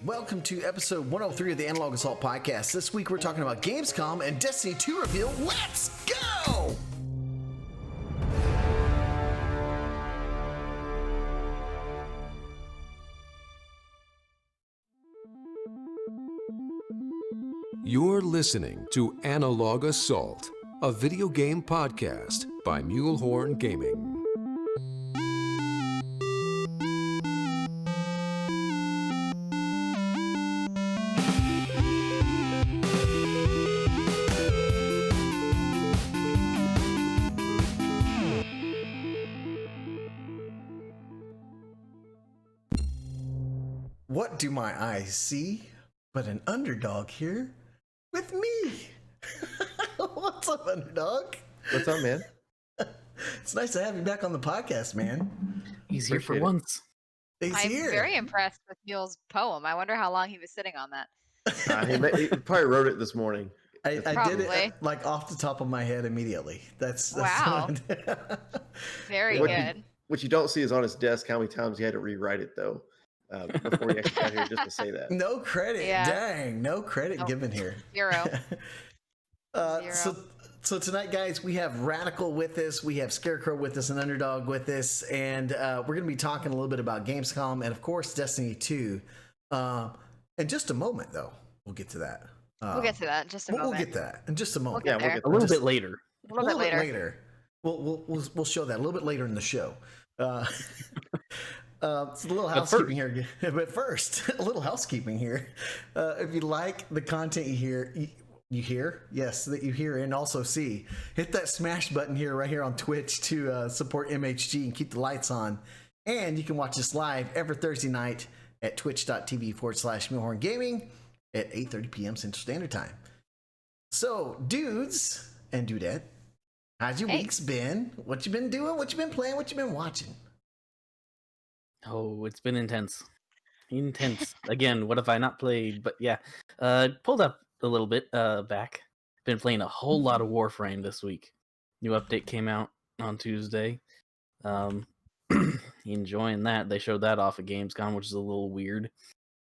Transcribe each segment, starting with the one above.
Welcome to episode 103 of the Analog Assault Podcast. This week we're talking about Gamescom and Destiny 2 reveal. Let's go! You're listening to Analog Assault, a video game podcast by Mulehorn Gaming. What do my eyes see but an underdog here with me? What's up, underdog? What's up, man? It's nice to have you back on the podcast, man. He's here for Appreciate it. once. He's I'm here. very impressed with Mule's poem. I wonder how long he was sitting on that. He probably wrote it this morning. I did Probably. it like off the top of my head immediately. That's Wow. Very What good. What you don't see is on his desk how many times he had to rewrite it, though, before he actually got here just to say that. No credit. Yeah. Dang, no credit Nope. given here. Zero. So tonight, guys, we have Radical with us, we have Scarecrow with us, and Underdog with us, and we're going to be talking a little bit about Gamescom and, of course, Destiny 2. In just a moment, though, we'll get to that. We'll get to that in just a We'll moment. get to that in just a moment. We'll get there. we'll get A little Just- bit later. A little bit later. We'll show that a little bit later in the show. It's a little But housekeeping here, but first, a little housekeeping here. If you like the content you hear, yes, that you hear and also see, hit that smash button here, right here on Twitch to support MHG and keep the lights on. And you can watch us live every Thursday night at twitch.tv/Millhorn Gaming at 8:30 p.m. Central Standard Time. So, dudes and dudette, how's your Hey. weeks been? What you been doing? What you been playing? What you been watching? Oh, it's been intense. Intense. Again, what have I not played? But yeah, pulled up a little bit back. Been playing a whole lot of Warframe this week. New update came out on Tuesday. Enjoying that. They showed that off at Gamescom, which is a little weird.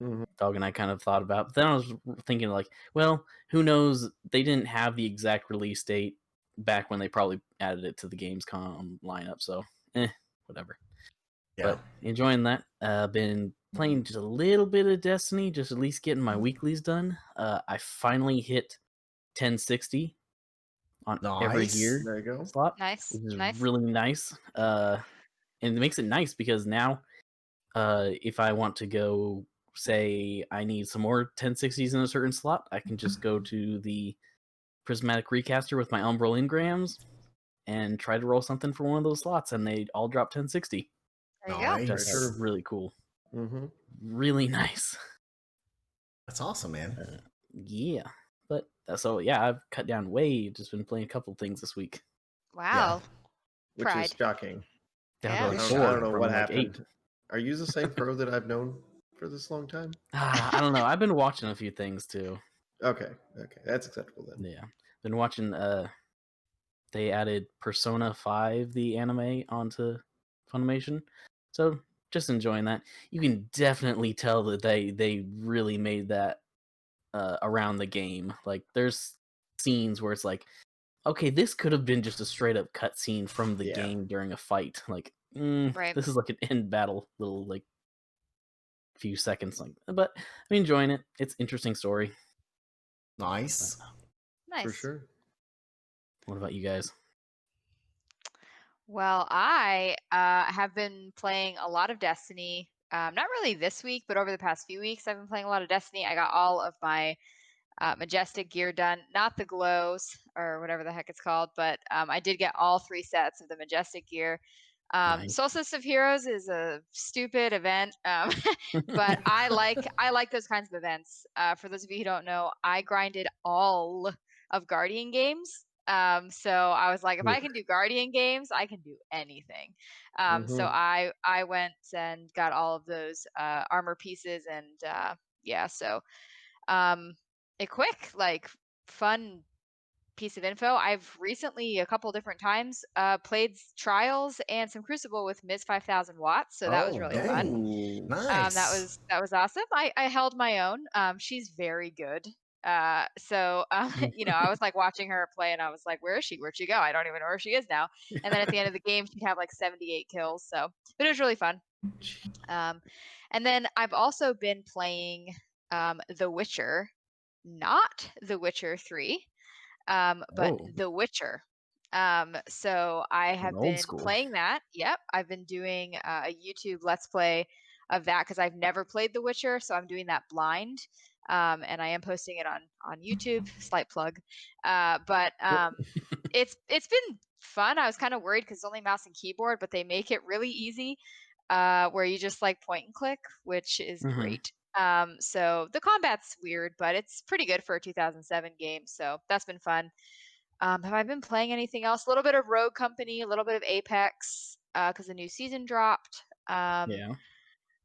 Mhm. Dog and I kind of thought about. But then I was thinking, like, well, who knows? They didn't have the exact release date back when they probably added it to the Gamescom lineup. So, whatever. But enjoying that. Been playing just a little bit of Destiny, just at least getting my weeklies done. I finally hit 1060 on every Nice. gear There you go. slot, Nice. which is Nice. really nice. And it makes it nice because now, if I want to go, say I need some more 1060s in a certain slot, I can just go to the Prismatic Recaster with my Umbral Engrams and try to roll something for one of those slots, and they all drop 1060. There you Nice. go. That's Sure. really cool. Mm-hmm. Really nice. That's awesome, man. Yeah. But so yeah, I've cut down way. Just been playing a couple things this week. Wow. Which Pride. is shocking. Down Yeah. to I like don't, four I don't know from what like happened. 8. Are you the same pro that I've known for this long time? I don't know. I've been watching a few things too. Okay, that's acceptable then. Yeah. Been watching they added Persona 5 the anime onto Funimation. So just enjoying that. You can definitely tell that they really made that around the game. Like there's scenes where it's like, okay, this could have been just a straight up cutscene from the Yeah. game during a fight. Like, Right. this is like an end battle little like few seconds. Like, but I'm enjoying it. It's interesting story. Nice. Nice. For sure. What about you guys? Well, I have been playing a lot of Destiny. Not really this week, but over the past few weeks, I've been playing a lot of Destiny. I got all of my Majestic gear done, not the glows or whatever the heck it's called, but I did get all 3 sets of the Majestic gear. Nice. Solstice of Heroes is a stupid event, but I like those kinds of events. For those of you who don't know, I grinded all of Guardian games. So I was like, if I can do Guardian games, I can do anything. So Mhm. I went and got all of those armor pieces, and yeah, so a quick like fun piece of info. I've recently, a couple different times, played Trials and some Crucible with Ms. 5000 Watts, so that was Oh, really dang. fun. Ooh. Nice. That was awesome. I held my own. She's very good. So I was like watching her play, and I was like, "Where is she? Where'd she go? I don't even know where she is now." And then at the end of the game, she'd have like 78 kills. So, but it was really fun. And then I've also been playing The Witcher, not The Witcher 3, but Oh, The Witcher. So I an have old been school. playing that. Yep, I've been doing a YouTube Let's Play of that because I've never played The Witcher, so I'm doing that blind. And I am posting it on YouTube. Slight plug, but it's been fun. I was kind of worried because it's only mouse and keyboard, but they make it really easy, where you just like point and click, which is Mm-hmm. great. So the combat's weird, but it's pretty good for a 2007 game. So that's been fun. Have I been playing anything else? A little bit of Rogue Company, a little bit of Apex, because the new season dropped. Yeah.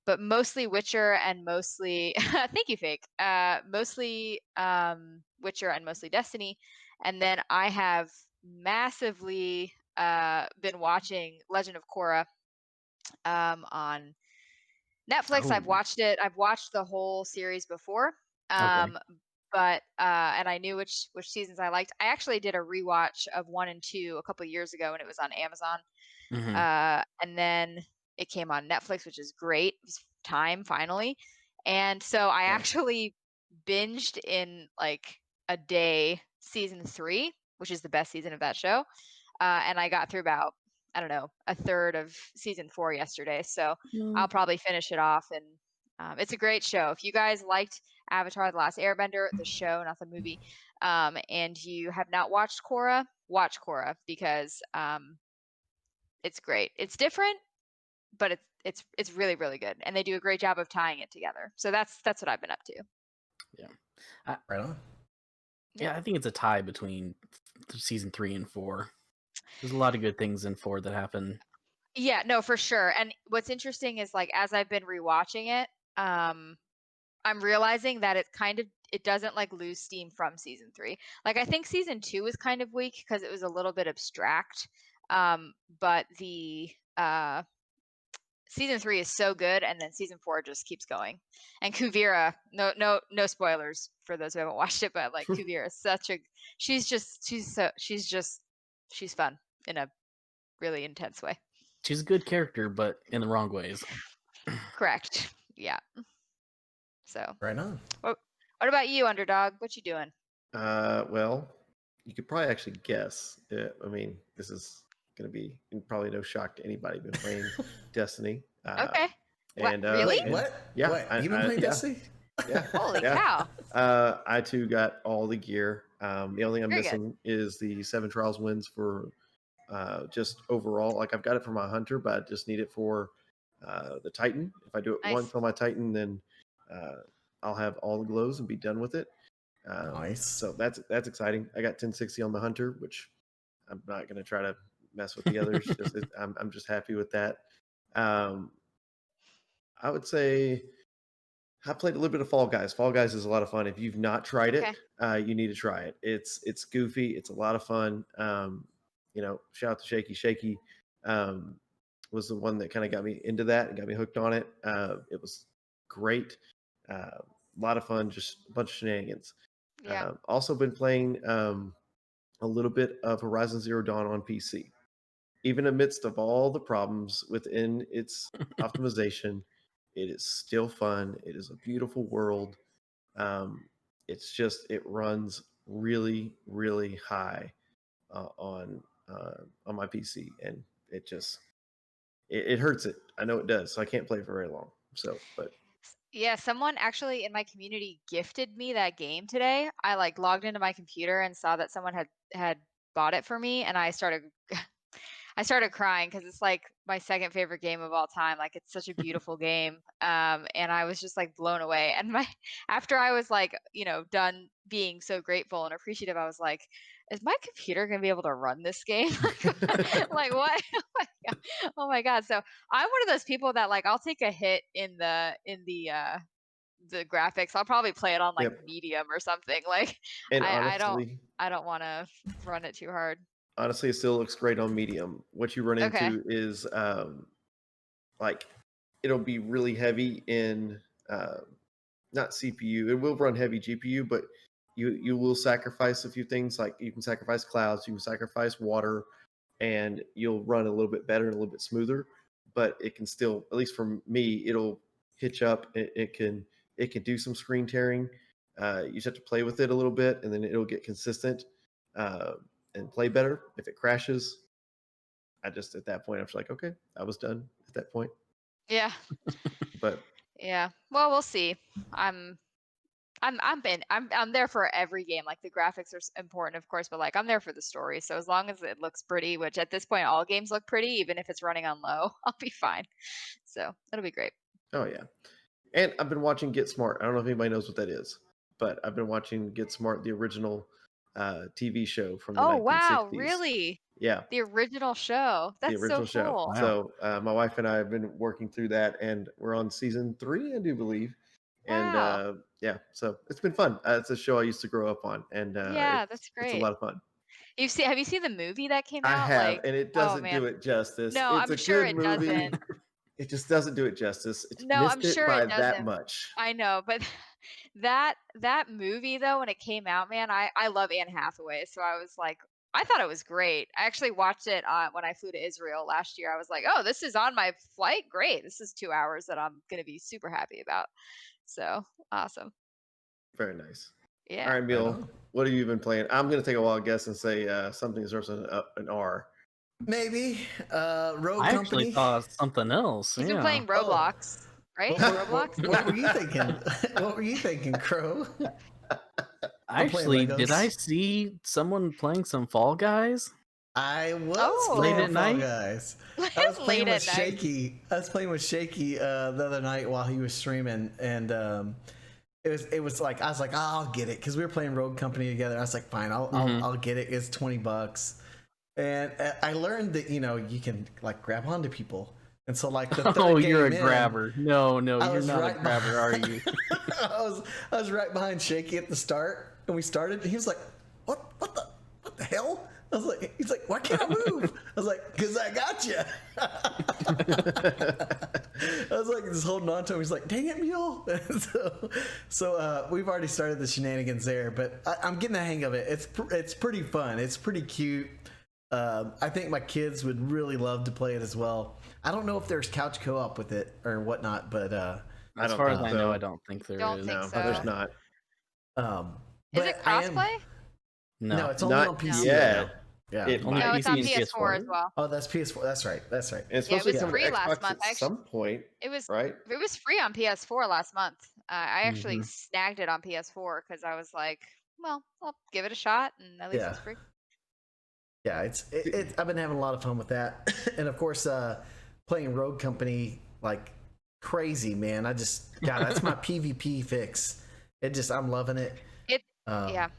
But mostly Witcher and mostly thank you, Fake. Mostly Witcher and mostly Destiny. And then I have massively been watching Legend of Korra on Netflix. I've Oh, watched it. I've watched the whole series before. okay. But and I knew which seasons I liked. I actually did a rewatch of 1 and 2 a couple years ago, and it was on Amazon. Mm-hmm. And then it came on Netflix, which is great. It was time finally. And so I Yeah. actually binged in like a day season 3, which is the best season of that show. And I got through about, I don't know, a third of season 4 yesterday. So I'll probably finish it off. And it's a great show. If you guys liked Avatar: The Last Airbender, the show, not the movie, and you have not watched Korra, watch Korra because it's great. It's different, but it's really really good, and they do a great job of tying it together. So that's what I've been up to. Yeah. Right on. Yeah, I think it's a tie between season 3 and 4. There's a lot of good things in 4 that happen. Yeah, no, for sure. And what's interesting is like as I've been rewatching it, I'm realizing that it doesn't like lose steam from season 3. Like I think season 2 was kind of weak because it was a little bit abstract. But the season 3 is so good, and then season 4 just keeps going. And Kuvira, no spoilers for those who haven't watched it, but like Kuvira is she's fun in a really intense way. She's a good character, but in the wrong ways. Correct. Yeah. So Right on. what about you, Underdog? What you doing? Well, you could probably actually guess. I mean, this is going to be probably no shock to anybody been playing Destiny. Okay. What, And really? Wait, what? Yeah, What? You've been playing yeah. Destiny? Yeah. Holy yeah. cow. I too got all the gear. The only thing I'm Very good. missing is the 7 Trials wins for just overall. Like I've got it for my Hunter, but I just need it for the Titan. If I do it Nice. once on my Titan, then I'll have all the glows and be done with it. Nice. So that's exciting. I got 1060 on the Hunter, which I'm not going to try to mess with the others. I'm just happy with that. I would say I played a little bit of Fall Guys. Fall Guys is a lot of fun. If you've not tried it, you need to try it. It's goofy. It's a lot of fun. Shout out to Shaky. Shaky was the one that kind of got me into that and got me hooked on it. It was great. A lot of fun, just a bunch of shenanigans. Yeah. Also been playing a little bit of Horizon Zero Dawn on PC. Even amidst of all the problems within its optimization, it is still fun. It is a beautiful world. It runs really, really high on my PC, and it hurts it. I know it does, so I can't play for very long. So, but Yeah, someone actually in my community gifted me that game today. I like logged into my computer and saw that someone had bought it for me, and I started crying because it's like my second favorite game of all time. Like it's such a beautiful game. And I was just like blown away. And after I was like, done being so grateful and appreciative, I was like, is my computer gonna be able to run this game? Like what? Oh my god. So I'm one of those people that like I'll take a hit in the the graphics. I'll probably play it on like Yep. medium or something. Like And I honestly, don't want to run it too hard. honestly, it still looks great on medium. What you run Okay. into is like it'll be really heavy in not CPU. It will run heavy GPU, but you will sacrifice a few things. Like you can sacrifice clouds, you can sacrifice water, and you'll run a little bit better and a little bit smoother. But it can still, at least for me, it'll hitch up. It can do some screen tearing. You just have to play with it a little bit, and then it'll get consistent and play better. If it crashes, at that point, I'm just like, okay, I was done at that point. Yeah. But Yeah. Well, we'll see. I'm there for every game. Like the graphics are important, of course, but like I'm there for the story. So as long as it looks pretty, which at this point all games look pretty, even if it's running on low, I'll be fine. So it'll be great. oh yeah, and I've been watching Get Smart. I don't know if anybody knows what that is, but I've been watching Get Smart, the original TV show from the 1960s. Wow, really? Yeah, The original show. That's the original so show. cool. Wow. So my wife and I have been working through that, and we're on season 3, I do believe. And Wow. yeah, so it's been fun. It's a show I used to grow up on, and Yeah, that's it's a great. lot of fun. Have you seen the movie that came I out? have, Like, and it oh doesn't do man. it justice. No, It's I'm a sure good it movie. doesn't. It just doesn't do it justice. It's No, I'm missed it sure by it that doesn't. much. I know, but that movie though, when it came out, man, I love Anne Hathaway, so I was like, I thought it was great. I actually watched it when I flew to Israel last year. I was like, oh, this is on my flight. Great, this is 2 hours that I'm gonna be super happy about. So awesome. Very nice. Yeah. All right, Right Mule, on. what have you been playing? I'm going to take a wild guess and say something that starts with an R. Maybe Rogue I Company. actually thought something else. He's yeah. been playing Roblox, right? Roblox. What were you thinking? What were you thinking, Crow? I'm playing Actually, did I Legos. see someone playing some Fall Guys? I was Oh. playing Late at Fall night? Guys. I was playing Late with at night. Shaky. I was playing with Shaky the other night while he was streaming, and it was like I was like, oh, I'll get it because we were playing Rogue Company together. I was like, fine, I'll get it. It's $20, and I learned that you can like grab onto people, and so like the third Oh, game you're a in, grabber. No, I you're was not right a grabber, are behind- you? I was right behind Shaky at the start, and we started. And he was like, what the hell? I was like, he's like, why can't I move? I was like, because I got you. I was like, just holding on to him. He's like, dang it, Mule. so we've already started the shenanigans there, but I'm getting the hang of it. It's pretty fun. It's pretty cute. I think my kids would really love to play it as well. I don't know if there's couch co-op with it or whatnot, but As far as I know, I don't think there is. Don't think No, so. there's not. Is it crossplay? No, it's only Not on PC. yet. right now. Yeah. It Only might No, be it's on PC and PS4 as PS4. well. Oh, that's PS4. That's right. That's right. And it's Yeah, supposed it to was be coming free to last Xbox month. at some point, It was right? It was free on PS4 last month. I actually Mhm. snagged it on PS4 because I was like, well, I'll give it a shot, and at least Yeah. it's free. Yeah, I've been having a lot of fun with that, and of course, playing Rogue Company like crazy, man. God, that's my PvP fix. I'm loving it. Yeah,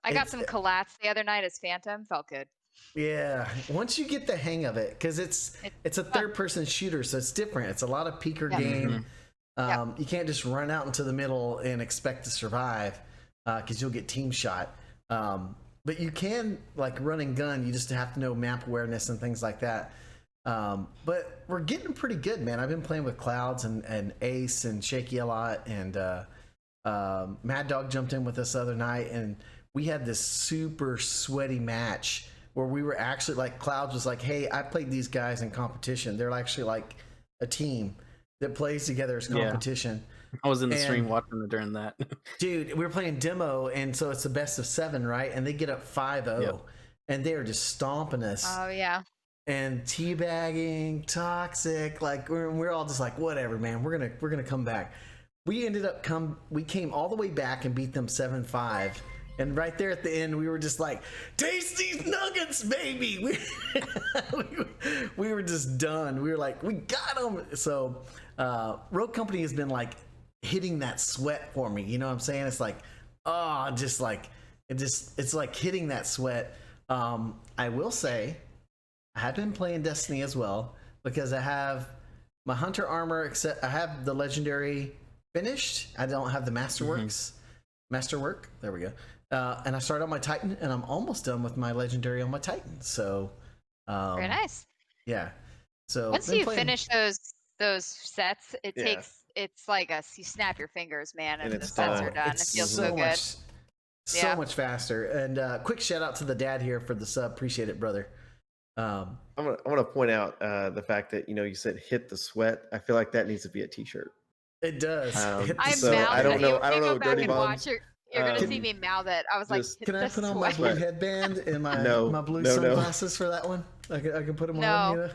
I got it's- some collats the other night as Phantom. Felt good. Yeah, once you get the hang of it, because it's a fun. third-person shooter, so it's different. It's a lot of peeker Yeah. game. Yeah. You can't just run out into the middle and expect to survive, because you'll get team shot. But you can like run and gun. You just have to know map awareness and things like that. But we're getting pretty good, man. I've been playing with Clouds and Ace and Shaky a lot, and Mad Dog jumped in with us the other night, and we had this super sweaty match where we were actually like, Clouds was like, hey, I played these guys in competition. They're actually like a team that plays together as Yeah. competition. I was in the And- stream watching it during that. Dude, we were playing demo, and so it's the best of 7, right? And they get up 5-0, Yep. and they're just stomping us Oh yeah. and teabagging, toxic. Like we're all just like, whatever, man. We're gonna come back. We ended up we came all the way back and beat them 7-5. And right there at the end, we were just like, taste these nuggets, baby. We were just done. We were like, we got them. So Rogue Company has been like hitting that sweat for me. You know what I'm saying? It's like, oh, just like, it's like hitting that sweat. I will say, I have been playing Destiny as well because I have my hunter armor, except I have the legendary finished. I don't have the masterwork. There we go. And I started on my Titan, and I'm almost done with my legendary on my Titan. So, Very nice. Yeah. So once you finish those sets, it's like you snap your fingers, man, and the sets are done. It feels so good. So much faster. And quick shout out to the dad here for the sub. Appreciate it, brother. I want to point out the fact that you said hit the sweat. I feel like that needs to be a T-shirt. It does. I don't know. Dirty Bombs. You're gonna see me mouth it. I was like, can I put on my blue headband and my blue sunglasses for that one? I can put them on.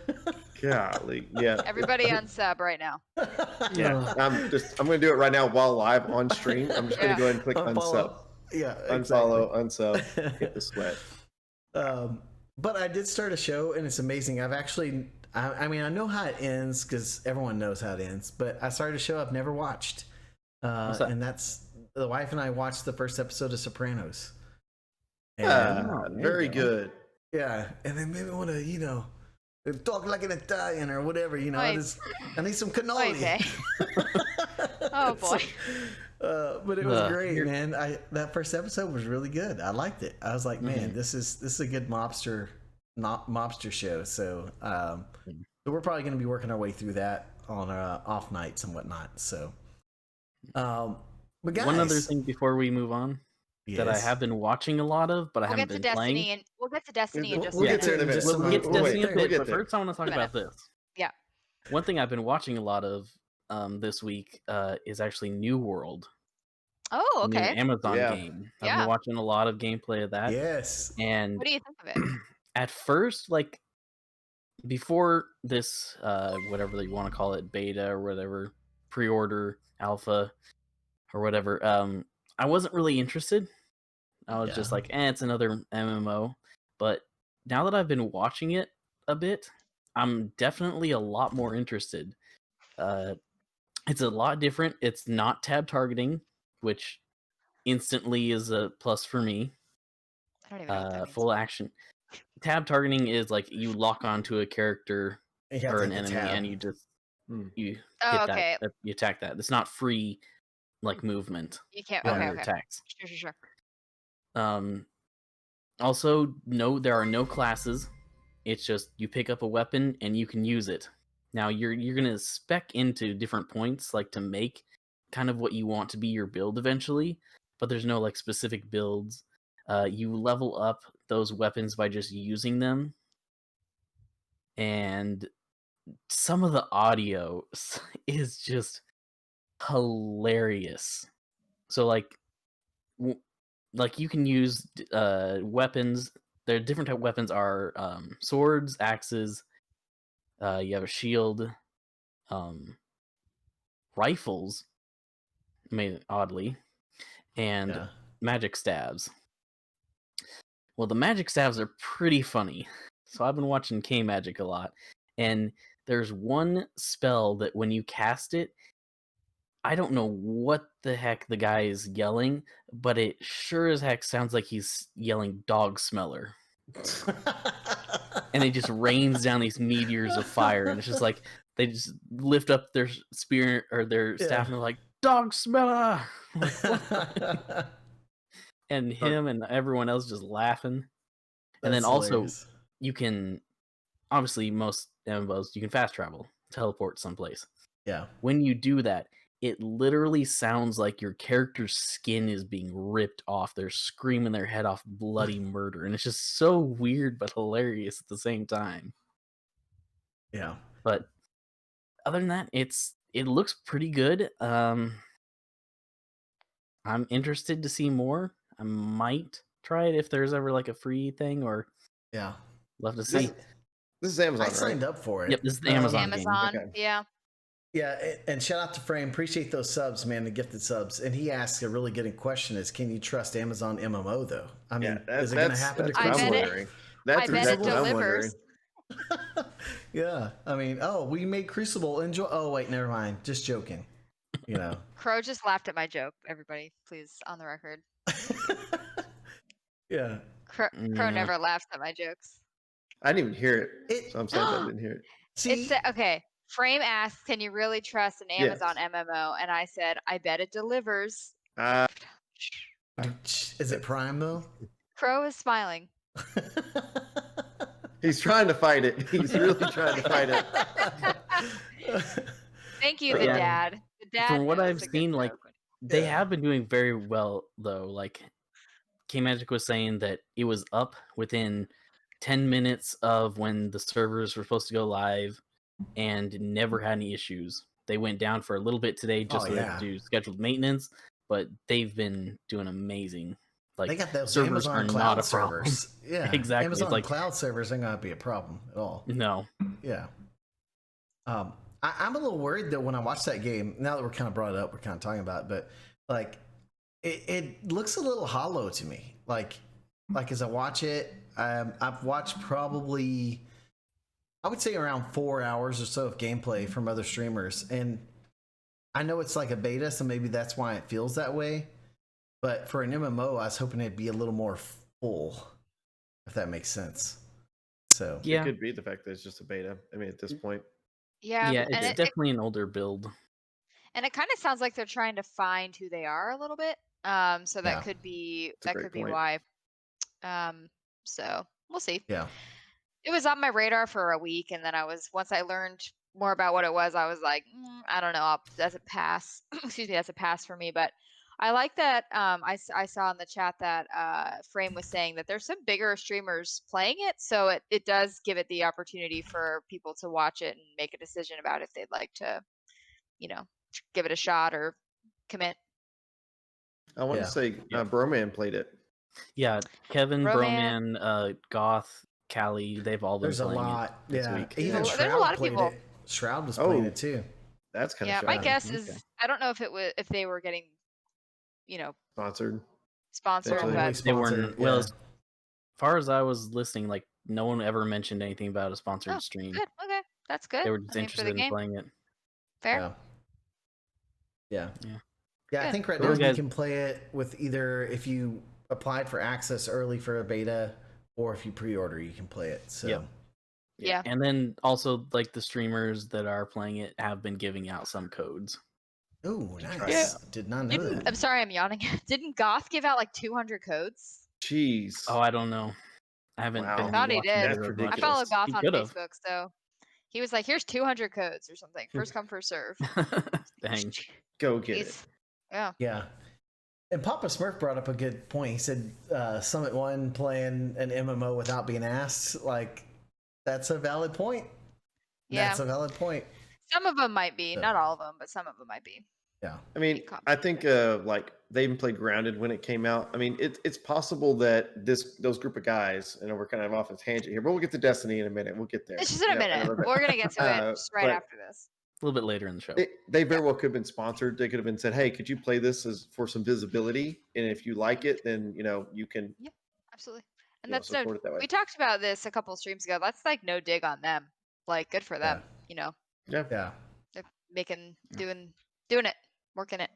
Golly, yeah. Everybody unsub right now. Yeah, I'm gonna do it right now while live on stream. I'm just gonna go ahead and click unsub. Yeah, unfollow, unsub, hit the sweat. But I did start a show, and it's amazing. I've actually, I mean, I know how it ends because everyone knows how it ends. But I started a show I've never watched, and that's the wife and I watched the first episode of Sopranos. And, very good. Yeah, and they made me want to, talk like an Italian or whatever. I need some cannoli. Oh boy. But it was great, man. That first episode was really good. I liked it. I was like, man, this is a good mobster show. So, so we're probably going to be working our way through that on off nights and whatnot. So, but guys, one other thing before we move on that I have been watching a lot of, but I haven't been playing. We'll get to Destiny in just a minute. We'll get to Destiny in a bit, but first I want to talk about this. Yeah. One thing I've been watching a lot of this week is actually New World. Oh, okay. New Amazon game. I've been watching a lot of gameplay of that. Yes. And what do you think of it? At first, like before this, whatever you want to call it, beta or whatever, pre-order, alpha, or whatever, I wasn't really interested. I was just like, it's another MMO. But now that I've been watching it a bit, I'm definitely a lot more interested. It's a lot different. It's not tab targeting, which instantly is a plus for me. I don't even know what that means. Full action. Tab targeting is like you lock onto a character or an enemy and you just you hit that. You attack that. It's not free like movement. You can't attacks. Sure. Also, no, there are no classes. It's just you pick up a weapon and you can use it. Now you're gonna spec into different points, like to make kind of what you want to be your build eventually, but there's no like specific builds. You level up those weapons by just using them, and some of the audio is just hilarious. So like you can use weapons. There are different type of weapons are swords, axes. You have a shield, rifles, made oddly, and magic stabs. Well, the magic stabs are pretty funny. So I've been watching K-Magic a lot, and there's one spell that when you cast it, I don't know what the heck the guy is yelling, but it sure as heck sounds like he's yelling dog smeller. And it just rains down these meteors of fire, and it's just like they just lift up their spear or their staff and they're like, dog smeller! And him and everyone else just laughing. And then also you can, obviously most MMOs, you can fast travel, teleport someplace. Yeah. When you do that, it literally sounds like your character's skin is being ripped off. They're screaming their head off bloody murder. And it's just so weird but hilarious at the same time. Yeah. But other than that, it looks pretty good. I'm interested to see more. I might try it if there's ever like a free thing or love to see. This is Amazon, I signed up for it. Yep, this is the Amazon game. Okay. Yeah. Yeah, and shout out to Frame. Appreciate those subs, man, the gifted subs. And he asked a really good question: is can you trust Amazon MMO though? I mean, is it going to happen to Crucible? That's exactly what I'm wondering. Yeah, I mean, we made Crucible enjoy. Oh wait, never mind. Just joking. Crow just laughed at my joke. Everybody, please, on the record. Yeah. Crow never laughs at my jokes. I didn't even hear it. So I'm sad I didn't hear it. See, okay. Frame asks, "Can you really trust an Amazon MMO?" And I said, "I bet it delivers." Is it Prime though? Crow is smiling. He's trying to fight it. He's really trying to fight it. Thank you, the dad. The dad. From what I've knows a good seen, like joke. they have been doing very well though. Like K-Magic was saying that it was up within 10 minutes of when the servers were supposed to go live and never had any issues. They went down for a little bit today just so they could do scheduled maintenance, but they've been doing amazing. Like they got those servers Amazon are cloud not a servers. problem. Yeah, Exactly. Amazon It's like cloud servers ain't gonna be a problem at all. No. Yeah. I'm a little worried though when I watch that game. Now that we're kind of brought it up, we're kind of talking about it, but like it looks a little hollow to me. Like as I watch it, I've watched probably, I would say around 4 hours or so of gameplay from other streamers, and I know it's like a beta, so maybe that's why it feels that way. But for an MMO, I was hoping it'd be a little more full, if that makes sense. So it could be the fact that it's just a beta. I mean, at this point. Yeah, it's definitely an older build. And it kind of sounds like they're trying to find who they are a little bit. So that could be why. So we'll see. Yeah. It was on my radar for a week, and then once I learned more about what it was, I was like, I don't know, that's a pass. Excuse me, that's a pass for me. But I like that. I saw in the chat that Frame was saying that there's some bigger streamers playing it, so it does give it the opportunity for people to watch it and make a decision about if they'd like to, give it a shot or commit. I want to say Broman played it. Yeah, Kevin, Broman, Goth, Callie, they've all been playing it this week. Even there's a lot of people. Shroud was playing it too. That's kind of yeah. My guess is I don't know if they were getting, sponsored, but they weren't. Well, as far as I was listening, like no one ever mentioned anything about a sponsored stream. Good. Okay, that's good. They were just interested in playing it. Fair. Yeah. I think right now you can play it with either if you applied for access early for a beta, or if you pre-order, you can play it. So yeah. And then also like the streamers that are playing it have been giving out some codes. Oh, nice. Did not know that. I'm sorry, I'm yawning. Didn't Goth give out like 200 codes? Jeez. Oh, I don't know. I haven't been. I thought he did. That's ridiculous. I follow Goth on Facebook, so he was like, "Here's 200 codes or something. First come, first serve." Dang. Go get it. Yeah. And Papa Smurf brought up a good point. He said Summit 1 playing an MMO without being asked. Like, that's a valid point. Yeah. That's a valid point. Some of them might be. Not all of them, but some of them might be. Yeah. I mean, I think like they even played Grounded when it came out. I mean, it's possible that those group of guys, we're kind of off a tangent here, but we'll get to Destiny in a minute. We'll get there. It's just in a minute. We're going to get to it just right after this. A little bit later in the show. They very well could have been sponsored. They could have been said, "Hey, could you play this for some visibility? And if you like it, then you can." Yeah, absolutely. And that's no. We talked about this a couple of streams ago. That's like no dig on them. Like, good for them. Yeah. Yeah. They're doing it, working it.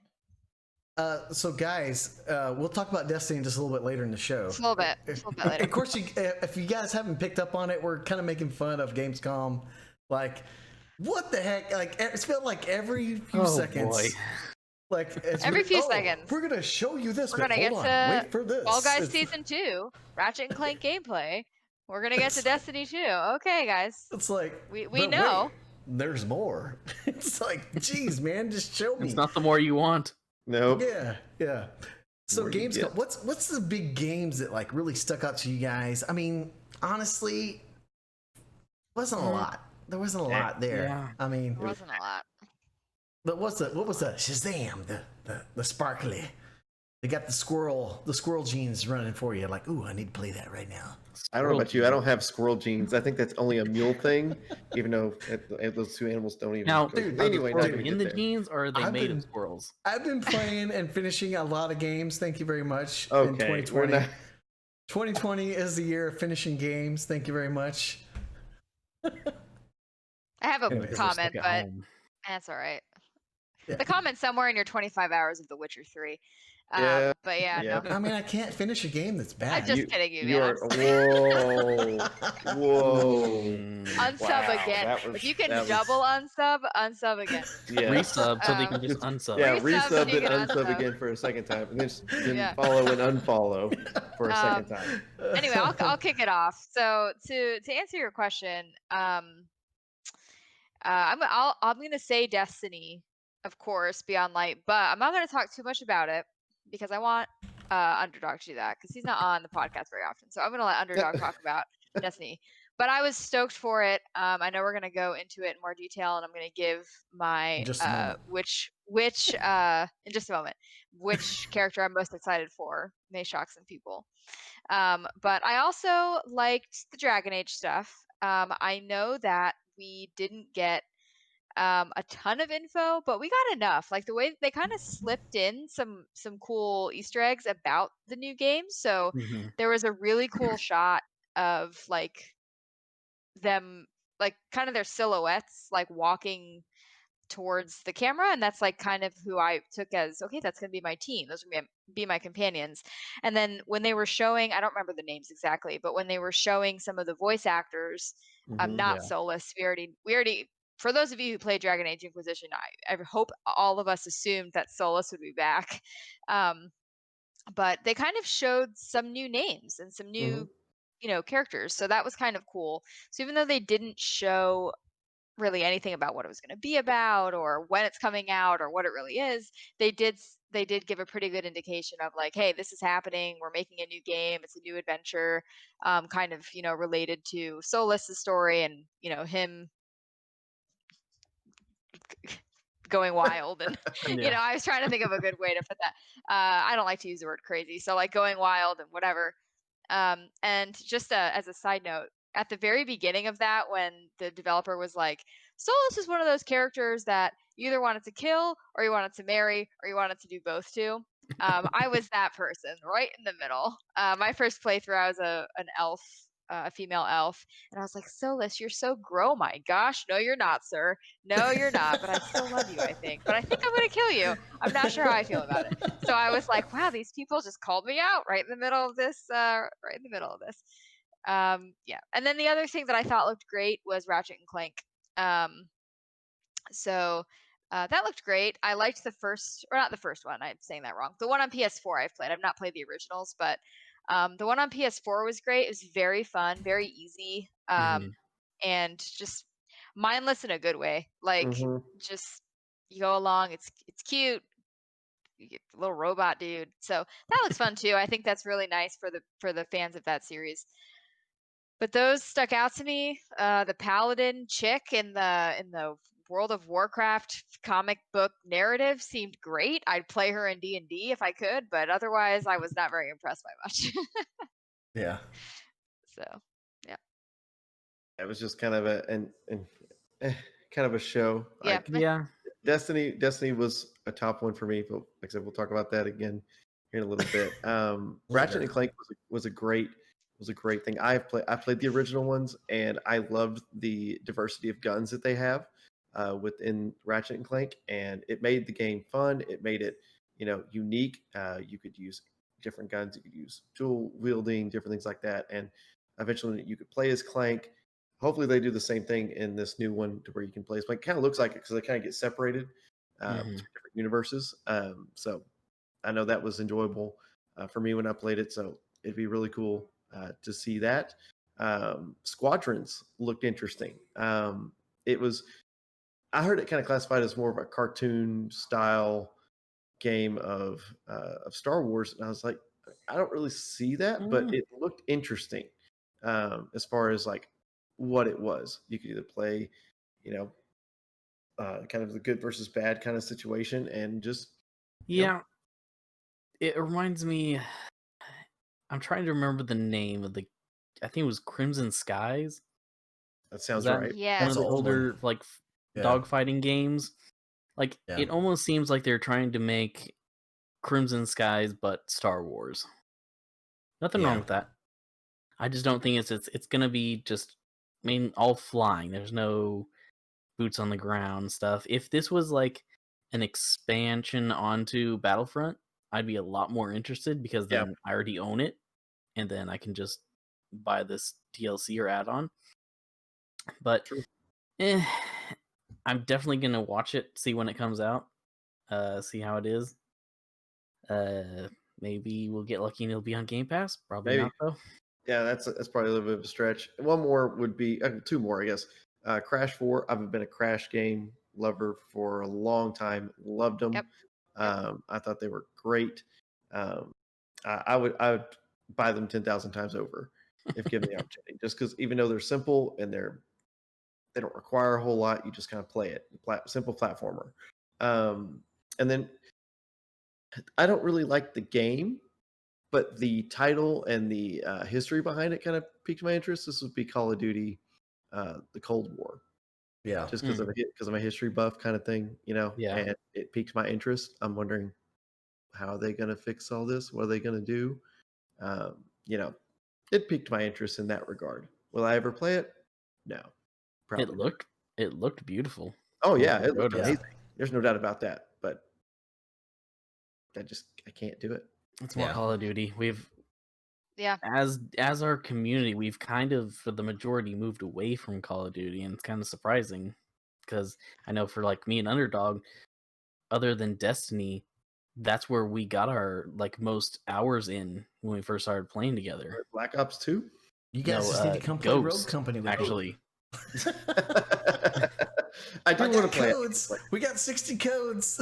So guys, we'll talk about Destiny just a little bit later in the show. Just a little bit later. Of course, if you guys haven't picked up on it, we're kind of making fun of Gamescom. Like, what the heck? Like, it's felt like every few seconds. Boy. Like every few seconds. We're gonna show you this. We're gonna get to wait for this. Fall Guys Season 2, Ratchet and Clank gameplay. We're gonna get to Destiny 2. Okay, guys. It's like we know. Wait, there's more. It's like, geez, man, just show me. It's not the more you want. Nope. Yeah. So Gamescom, what's the big games that like really stuck out to you guys? I mean, honestly, wasn't a lot. There wasn't a lot there. Yeah. I mean, There wasn't a lot. But what was the Shazam? The sparkly. They got the squirrel genes running for you. Like, ooh, I need to play that right now. I don't know about you. I don't have squirrel genes. I think that's only a mule thing, even though those two animals don't even. Now, anyway, are they in the genes or are they made of squirrels? I've been playing and finishing a lot of games. Thank you very much. Okay, in 2020. 2020 is the year of finishing games. Thank you very much. I have a comment, but that's all right. The comment somewhere in your 25 hours of The Witcher 3. Yeah. But yeah, Yeah. no. I mean, I can't finish a game that's bad. I'm just kidding you, You man. are whoa. Unsub Wow, again. that was- If you can that was- double unsub again. Yeah. Resub so they can just unsub. Yeah, Resub resub and you and can unsub unsub. again for a second time, and then Yeah. follow and unfollow for a second Um, time. Anyway, I'll kick it off. So to answer your question, I'm gonna say Destiny, of course, Beyond Light, but I'm not gonna talk too much about it because I want Underdog to do that because he's not on the podcast very often. So I'm gonna let Underdog talk about Destiny. But I was stoked for it. I know we're gonna go into it in more detail, and I'm gonna give my In just a moment. which in just a moment, which character I'm most excited for. May shock some people. But I also liked the Dragon Age stuff. I know that we didn't get a ton of info, but we got enough. Like the way they kind of slipped in some cool Easter eggs about the new game. So Mm-hmm. there was a really cool shot of like them, like kind of their silhouettes, like walking towards the camera, and that's like kind of who I took as, okay, that's gonna be my team. Those are gonna be my companions. And then when they were showing, I don't remember the names exactly, but when they were showing some of the voice actors, not yeah. Solus. We already. For those of you who played Dragon Age Inquisition, I hope all of us assumed that Solus would be back. But they kind of showed some new names and some new, characters. So that was kind of cool. So even though they didn't show really anything about what it was going to be about or when it's coming out or what it really is, they did give a pretty good indication of like, hey, this is happening, we're making a new game, it's a new adventure, kind of related to Solus's story and him going wild and Yeah. I was trying to think of a good way to put that. I don't like to use the word crazy, so like going wild and whatever. And just as a side note, at the very beginning of that, when the developer was like, Solus is one of those characters that you either wanted to kill or you wanted to marry or you wanted to do both too. I was that person right in the middle. My first playthrough, I was an elf, a female elf, and I was like, Solus, you're so grow. My gosh, no, you're not, sir. No, you're not. But I still love you, I think. But I think I'm gonna kill you. I'm not sure how I feel about it. So I was like, wow, these people just called me out right in the middle of this. Yeah. And then the other thing that I thought looked great was Ratchet and Clank. So that looked great. I liked the first, or not the first one. I'm saying that wrong. The one on PS4 I've played. I've not played the originals, but the one on PS4 was great. It was very fun, very easy, and just mindless in a good way. Like just you go along. It's cute. You get the little robot dude. So that looks fun too. I think that's really nice for the fans of that series. But those stuck out to me. The paladin chick in the World of Warcraft comic book narrative seemed great. I'd play her in D&D if I could, but otherwise I was not very impressed by much. Yeah. So, yeah. It was just kind of kind of a show. Yeah. Yeah. Destiny was a top one for me, but like I said, we'll talk about that again here in a little bit. Ratchet and Clank was a great thing. I played the original ones, and I loved the diversity of guns that they have within Ratchet and Clank, and it made the game fun. It made it unique. You could use different guns. You could use dual wielding, different things like that, and eventually you could play as Clank. Hopefully they do the same thing in this new one to where you can play as Clank. It kind of looks like it because they kind of get separated to different universes. So I know that was enjoyable for me when I played it. So it'd be really cool to see that. Squadrons looked interesting. I heard it kind of classified as more of a cartoon style game of Star Wars, and I was like, I don't really see that, but it looked interesting as far as like what it was. You could either play, kind of the good versus bad kind of situation, and just It reminds me. I'm trying to remember the name of I think it was Crimson Skies. That sounds that right. Yeah. One of the That's an old older one. dogfighting games. Like Yeah. it almost seems like they're trying to make Crimson Skies but Star Wars. Nothing wrong with that. I just don't think it's gonna be just all flying. There's no boots on the ground stuff. If this was like an expansion onto Battlefront, I'd be a lot more interested because then I already own it, and then I can just buy this DLC or add-on. But I'm definitely gonna watch it, see when it comes out, see how it is. Maybe we'll get lucky and it'll be on Game Pass. Probably not though. Yeah, that's probably a little bit of a stretch. One more would be 2 more, I guess. Crash 4. I've been a Crash game lover for a long time. Loved them. Yep. I thought they were great. I would buy them 10,000 times over if given the opportunity. Just because even though they're simple and they don't require a whole lot, you just kind of play it. Simple platformer. And then I don't really like the game, but the title and the history behind it kind of piqued my interest. This would be Call of Duty, the Cold War. Yeah. Just because I'm a history buff kind of thing, Yeah. and it piqued my interest. I'm wondering how are they going to fix all this? What are they going to do? It piqued my interest in that regard. Will I ever play it? No, probably not. It looked beautiful. Oh yeah, it looked Yeah. amazing. There's no doubt about that. But I can't do it. It's more Call of Duty. We've Yeah. as our community, we've kind of for the majority moved away from Call of Duty, and it's kind of surprising because I know for like me and Underdog, other than Destiny, that's where we got our like most hours in when we first started playing together. Black Ops 2? You guys just need to come play Rogue Company with me. Actually. I do want to play codes. We got 60 codes.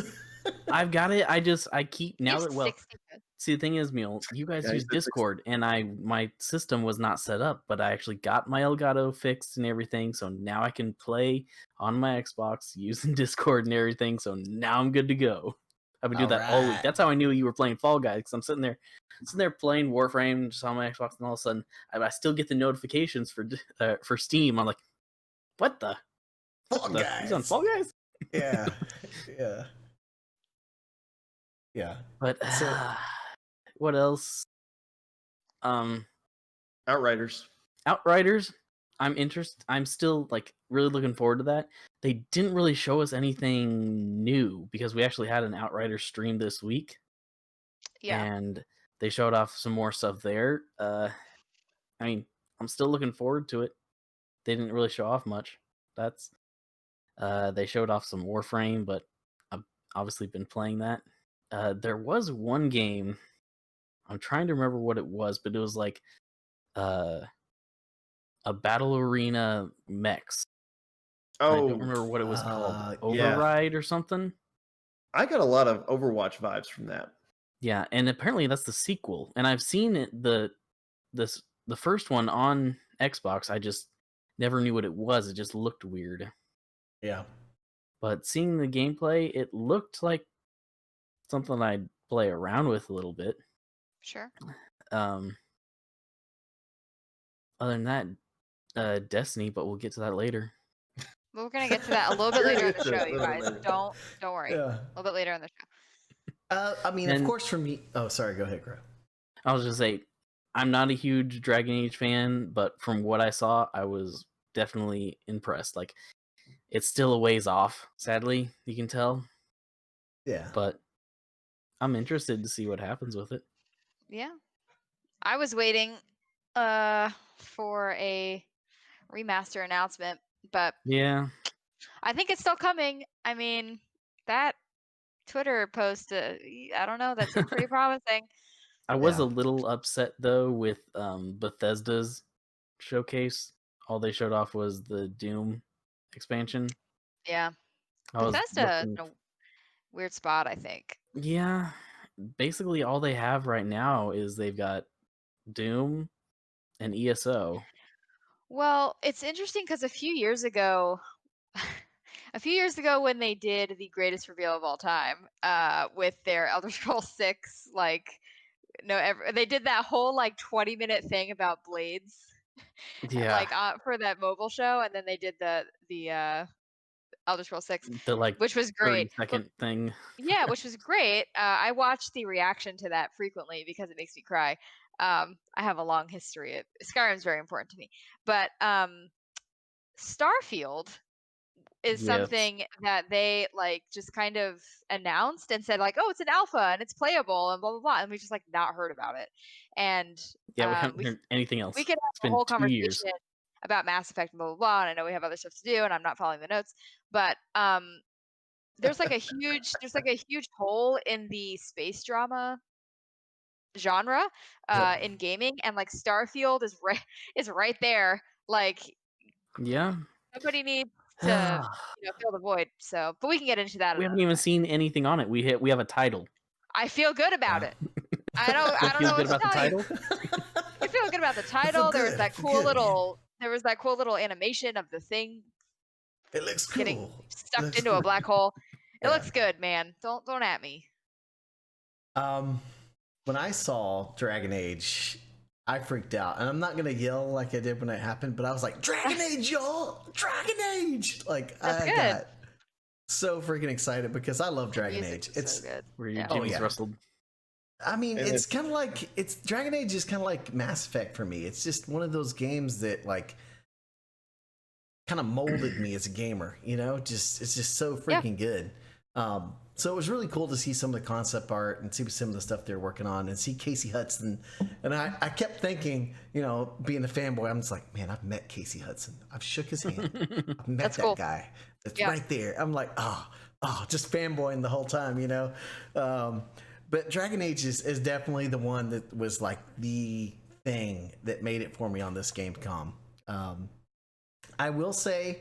I've got it. I keep now that 60 codes. See, the thing is, Mule, you guys use Discord, and my system was not set up, but I actually got my Elgato fixed and everything, so now I can play on my Xbox using Discord and everything, so now I'm good to go. I've been doing that all week. That's how I knew you were playing Fall Guys, because I'm sitting there playing Warframe just on my Xbox, and all of a sudden, I still get the notifications for Steam. I'm like, what the? Fall Guys. He's on Fall Guys? Yeah. Yeah. Yeah. But what else? Outriders. I'm interested. I'm still like really looking forward to that. They didn't really show us anything new because we actually had an Outriders stream this week. Yeah. And they showed off some more stuff there. I mean, I'm still looking forward to it. They didn't really show off much. They showed off some Warframe, but I've obviously been playing that. There was one game, I'm trying to remember what it was, but it was like a battle arena mechs. I don't remember what it was called. Override or something? I got a lot of Overwatch vibes from that. Yeah, and apparently that's the sequel. And I've seen it, the first one on Xbox. I just never knew what it was. It just looked weird. Yeah. But seeing the gameplay, it looked like something I'd play around with a little bit. Sure. Other than that, Destiny, but we'll get to that later. We're gonna get to that a little bit later in the show, you guys. Don't worry. Yeah. A little bit later in the show. I mean, of course, for me. Oh, sorry. Go ahead, Crow. I was just say, I'm not a huge Dragon Age fan, but from what I saw, I was definitely impressed. Like, it's still a ways off. Sadly, you can tell. Yeah. But I'm interested to see what happens with it. Yeah. I was waiting for a remaster announcement, but yeah, I think it's still coming. I mean, that Twitter post, I don't know, that seemed pretty promising. I was a little upset though with Bethesda's showcase. All they showed off was the Doom expansion. Yeah. Bethesda in a weird spot, I think. Yeah. Basically all they have right now is they've got Doom and ESO. Well, it's interesting because a few years ago when they did the greatest reveal of all time, with their Elder Scrolls 6, they did that whole 20-minute thing about blades. Yeah. For that mobile show, and then they did the Elder Scrolls 6, which was great. 30-second thing. Yeah, which was great. I watch the reaction to that frequently because it makes me cry. I have a long history. Skyrim's very important to me. But Starfield is Yes. something that they like just kind of announced and said like, oh, it's an alpha and it's playable and blah blah blah, and we just like not heard about it. And Yeah, we haven't heard anything else. we could It's have a been whole 2 years. conversation about Mass Effect and blah blah blah. And I know we have other stuff to do, and I'm not following the notes, but there's like a huge hole in the space drama genre Yep. in gaming, and like Starfield is right there. Like Yeah. somebody needs to fill the void. So, but we can get into that. We haven't even seen anything on it. We have a title. I feel good about Yeah. it. I don't Feel know good what to about the tell you. title? I feel good about the title. There was good. that I feel cool good, little animation of the thing It looks getting cool. sucked Looks into a cool. black hole. It Yeah. looks good, man. Don't at me. When I saw Dragon Age, I freaked out, and I'm not gonna yell like I did when it happened, but I was like, "Dragon Age, y'all! Dragon Age!" Like That's I good. got so freaking excited because I love Dragon Music Age. is so good. Where your Yeah. Oh, Jimmy's yeah. rustled. I mean, And it's kind of like Dragon Age is kind of like Mass Effect for me. It's just one of those games that like kind of molded me as a gamer. You know, just it's just so freaking good. So it was really cool to see some of the concept art and see some of the stuff they're working on and see Casey Hudson. And I kept thinking, you know, being a fanboy, I'm just like, man, I've met Casey Hudson. I've shook his hand. I've met That's that cool. guy. It's Yeah. right there. I'm like, oh, just fanboying the whole time, you know? But Dragon Age is definitely the one that was like the thing that made it for me on this Gamescom. I will say,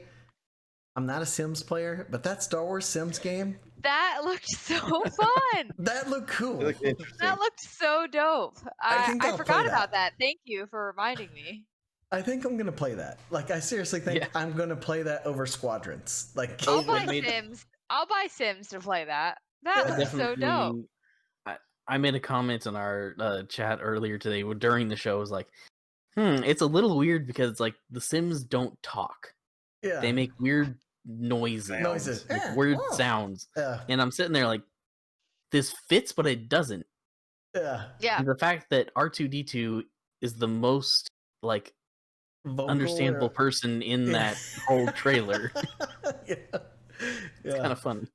I'm not a Sims player, but that Star Wars Sims game, That looked so fun. that looked cool. It looked interesting. That looked so dope. I think I'll forgot play about that. that. Thank you for reminding me. I think I'm gonna play that. Like, I seriously think Yeah. I'm gonna play that over Squadrons. Like, I'll It buy made- Sims. I'll buy Sims to play that. That Yeah. looks so dope. I made a comment in our chat earlier today during the show. Was like, it's a little weird because like the Sims don't talk. yeah, They make weird noises, like Yeah. weird Oh. sounds, yeah, and I'm sitting there like, this fits, but it doesn't. yeah. Yeah. And the fact that R2D2 is the most like Vocal understandable or- person in Yeah. that whole trailer. yeah, It's kind of funny.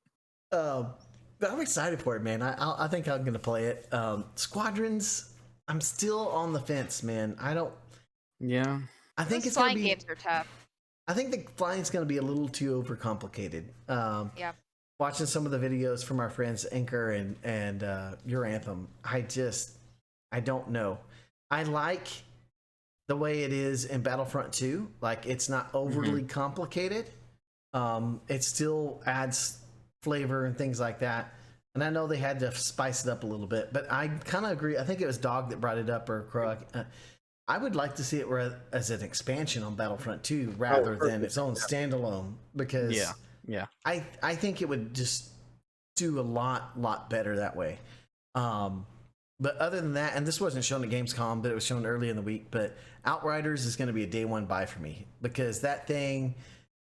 But I'm excited for it, man. I think I'm gonna play it. Squadrons, I'm still on the fence, man. Yeah. I think Those it's gonna flying be. games are tough. I think the flying's going to be a little too overcomplicated. Yeah. Watching some of the videos from our friends Anchor and Your Anthem, I don't know. I like the way it is in Battlefront 2. Like, it's not overly complicated. It still adds flavor and things like that. And I know they had to spice it up a little bit, but I kind of agree. I think it was Dog that brought it up, or Crow. I would like to see it as an expansion on Battlefront 2 rather than its own standalone, because Yeah. I think it would just do a lot better that way. But other than that, and this wasn't shown at Gamescom, but it was shown early in the week, but Outriders is going to be a day one buy for me, because that thing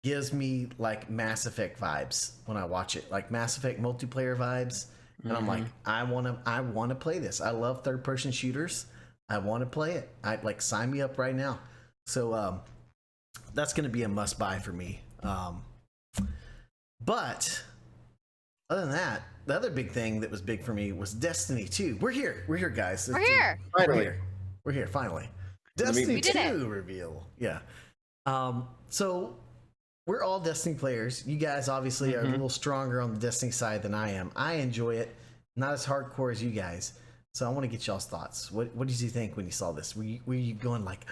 gives me like Mass Effect vibes when I watch it, like Mass Effect multiplayer vibes. And I'm like, I want to play this. I love third person shooters. I want to play it. I like, sign me up right now. So that's going to be a must buy for me. But other than that, the other big thing that was big for me was Destiny 2. We're here, guys. We're here. We're here finally. Destiny We did 2 it. reveal. Yeah. So we're all Destiny players. You guys obviously are a little stronger on the Destiny side than I am. I enjoy it. Not as hardcore as you guys. So I want to get y'all's thoughts. What did you think when you saw this? Were you going like,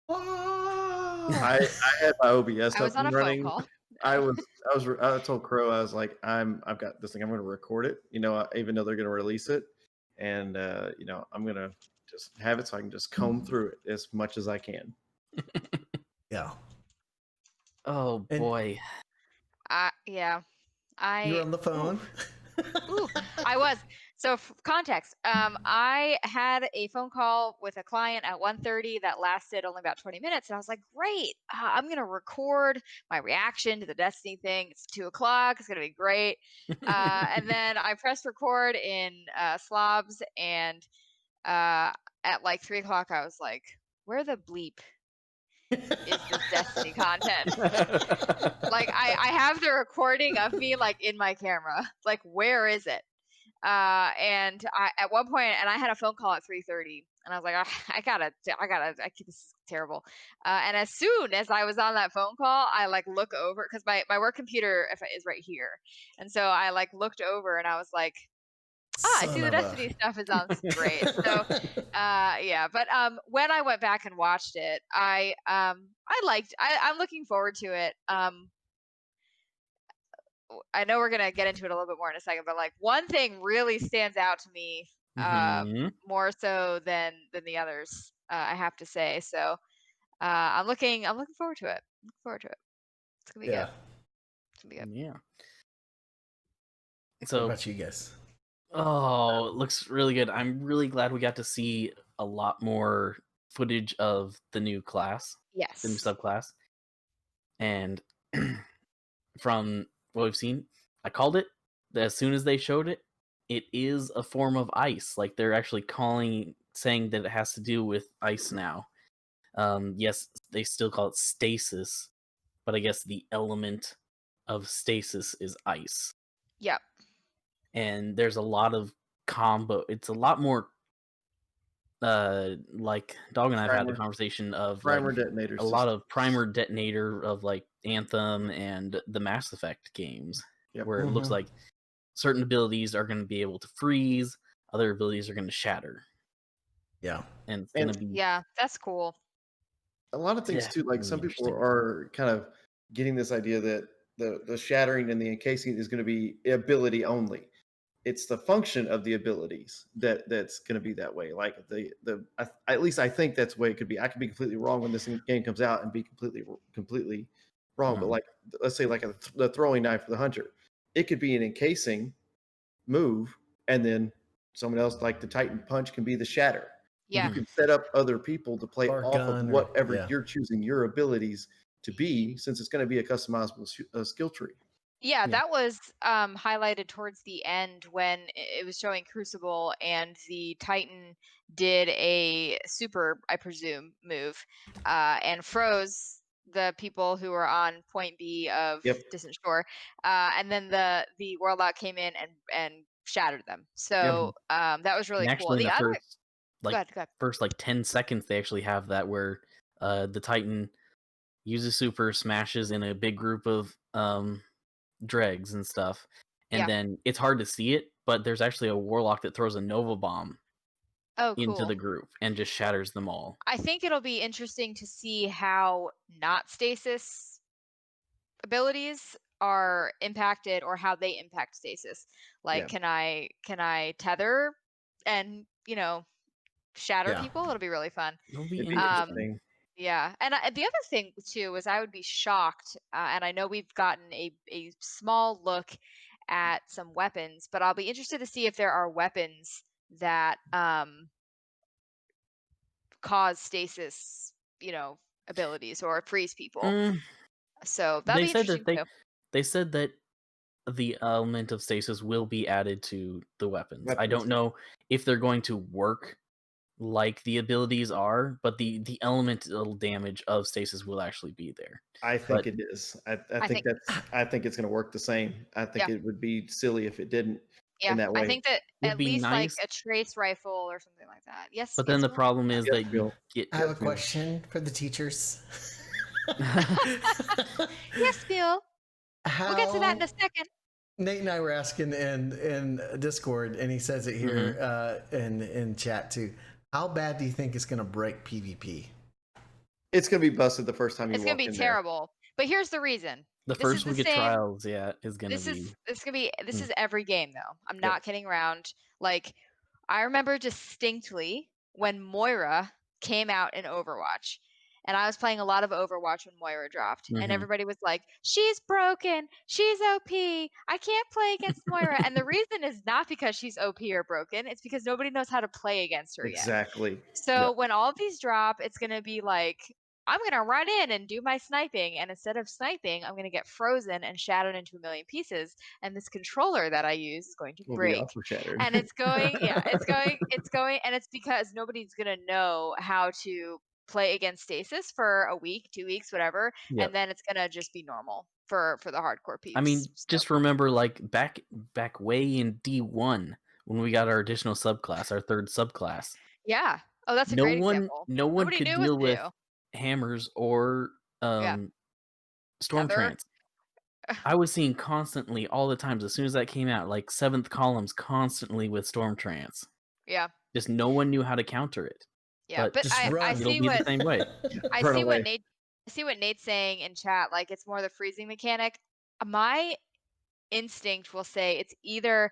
oh? I had my OBS I was up on a and phone running. call. I told Crow, I was like, I've got this thing. I'm going to record it. You know, even though they're going to release it, and you know, I'm going to just have it so I can just comb through it as much as I can. Yeah. Oh boy. Yeah. You're on the phone. Ooh, I was. So context, I had a phone call with a client at 1:30 that lasted only about 20 minutes. And I was like, great, I'm going to record my reaction to the Destiny thing. It's 2:00. It's going to be great. And then I pressed record in Slobs, and at like 3:00, I was like, where the bleep is this Destiny content? Like I have the recording of me like in my camera. Like, where is it? And I at one point, and I had a phone call at 3:30, and I was like, this is terrible. And as soon as I was on that phone call, I like look over because my work computer is right here, and so I like looked over and I was like, I see the Destiny stuff is on. Great. So, yeah. But when I went back and watched it, I'm looking forward to it. I know we're gonna get into it a little bit more in a second, but like one thing really stands out to me, more so than the others, I have to say. So, I'm looking forward to it. Looking forward to it. It's gonna be good. It's gonna be good. Yeah. What So, about you guys? oh, it looks really good. I'm really glad we got to see a lot more footage of the new class, the new Yes. subclass. And from what we've seen, I called it. As soon as they showed it, it is a form of ice. Like they're actually saying that it has to do with ice now. Yes, they still call it stasis, but I guess the element of stasis is ice. Yep. And there's a lot of combo. It's a lot more like Dog and I've had the conversation of primer like detonator a lot of primer detonator of like Anthem and the Mass Effect games, where it looks like certain abilities are going to be able to freeze, other abilities are going to shatter. Yeah, and it's going to be that's cool. A lot of things too. Like some people are kind of getting this idea that the shattering and the encasing is going to be ability only. It's the function of the abilities that's going to be that way. Like at least I think that's the way it could be. I could be completely wrong when this game comes out and be completely wrong. But like, let's say like the throwing knife for the hunter, it could be an encasing move, and then someone else like the Titan punch can be the shatter. Yeah. You can set up other people to play Or off of gun whatever you're choosing your abilities to be, since it's going to be a customizable skill tree. Yeah, that was highlighted towards the end when it was showing Crucible and the Titan did a super, I presume, move and froze the people who were on point B of Distant Shore, and then the Warlock came in and shattered them. So that was really cool. The other, go ahead. First like 10 seconds they actually have that where the Titan uses super, smashes in a big group of dregs and stuff, and then it's hard to see it, but there's actually a Warlock that throws a Nova Bomb into the group and just shatters them all. I think it'll be interesting to see how not stasis abilities are impacted, or how they impact stasis. Like, can I tether and shatter people? It'll be really fun. It'll be interesting. Yeah, and the other thing too is I would be shocked, and I know we've gotten a small look at some weapons, but I'll be interested to see if there are weapons that cause stasis, abilities or freeze people. So that'll be interesting too. They said that the element of stasis will be added to the weapons. I don't know if they're going to work like the abilities are, but the elemental damage of stasis will actually be there. I think it is. I think it's going to work the same. I think it would be silly if it didn't. Yeah, in that way. I think that at least like a trace rifle or something like that. Yes. But then the problem is that you get. I have a question for the teachers. Yes, Bill. We'll get to that in a second. Nate and I were asking in Discord, and he says it here in chat too. How bad do you think it's going to break PvP? It's going to be busted the first time you walk in there. It's going to be terrible. But here's the reason. The first week of trials, is going to be. This is every game though. I'm not kidding around. Like, I remember distinctly when Moira came out in Overwatch. And I was playing a lot of Overwatch when Moira dropped. And everybody was like, she's broken. She's OP. I can't play against Moira. And the reason is not because she's OP or broken. It's because nobody knows how to play against her yet. Exactly. So when all of these drop, it's going to be like, I'm going to run in and do my sniping. And instead of sniping, I'm going to get frozen and shattered into a million pieces. And this controller that I use is going to break. And it's going, it's going. And it's because nobody's going to know how to play against stasis for a week, 2 weeks, whatever, Yep. and then it's gonna just be normal for the hardcore peeps. I mean, So, just remember, like back way in D1 when we got our additional subclass, our third subclass. yeah. Oh, that's a great example. No one Nobody could knew what deal to with do. hammers or Yeah. storm Tether. trance. I was seeing constantly all the times as soon as that came out, like 7th columns constantly with storm trance. Yeah. Just no one knew how to counter it. Yeah, but Just I run. It'll see be what the same way. I Run see what away. Nate's saying in chat. Like, it's more the freezing mechanic. My instinct will say it's either.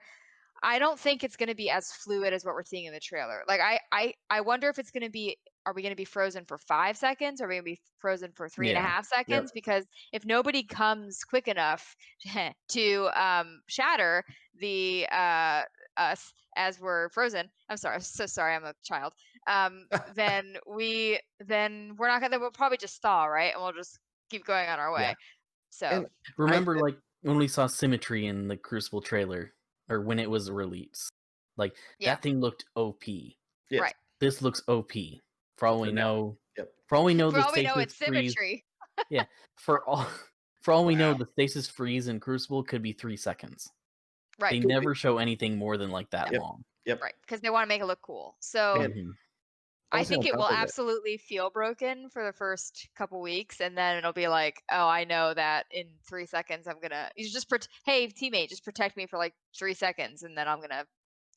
I don't think it's going to be as fluid as what we're seeing in the trailer. Like, I wonder if it's going to be. Are we going to be frozen for 5 seconds? Or are we going to be frozen for 3.5 seconds? Because if nobody comes quick enough to shatter the us as we're frozen. I'm sorry. I'm so sorry. I'm a child. Then we're not gonna. We'll probably just stall, right? And we'll just keep going on our way. Yeah. So And Remember, like when we saw Symmetry in the Crucible trailer, or when it was released, like yeah, that thing looked OP. yes. right. This looks OP. For all we For now. know, Yep. for all we know, For the all we know, stasis it's freeze. symmetry. Yeah, for all we know, the stasis freeze in Crucible could be 3 seconds. Right. They never show anything more than like that Yep. long. Yep. Right, because they want to make it look cool. So And Mhm. I also think on it top will of that, absolutely feel broken for the first couple weeks, and then it'll be like, oh, I know that in 3 seconds I'm gonna. You just hey teammate, just protect me for like 3 seconds, and then I'm gonna,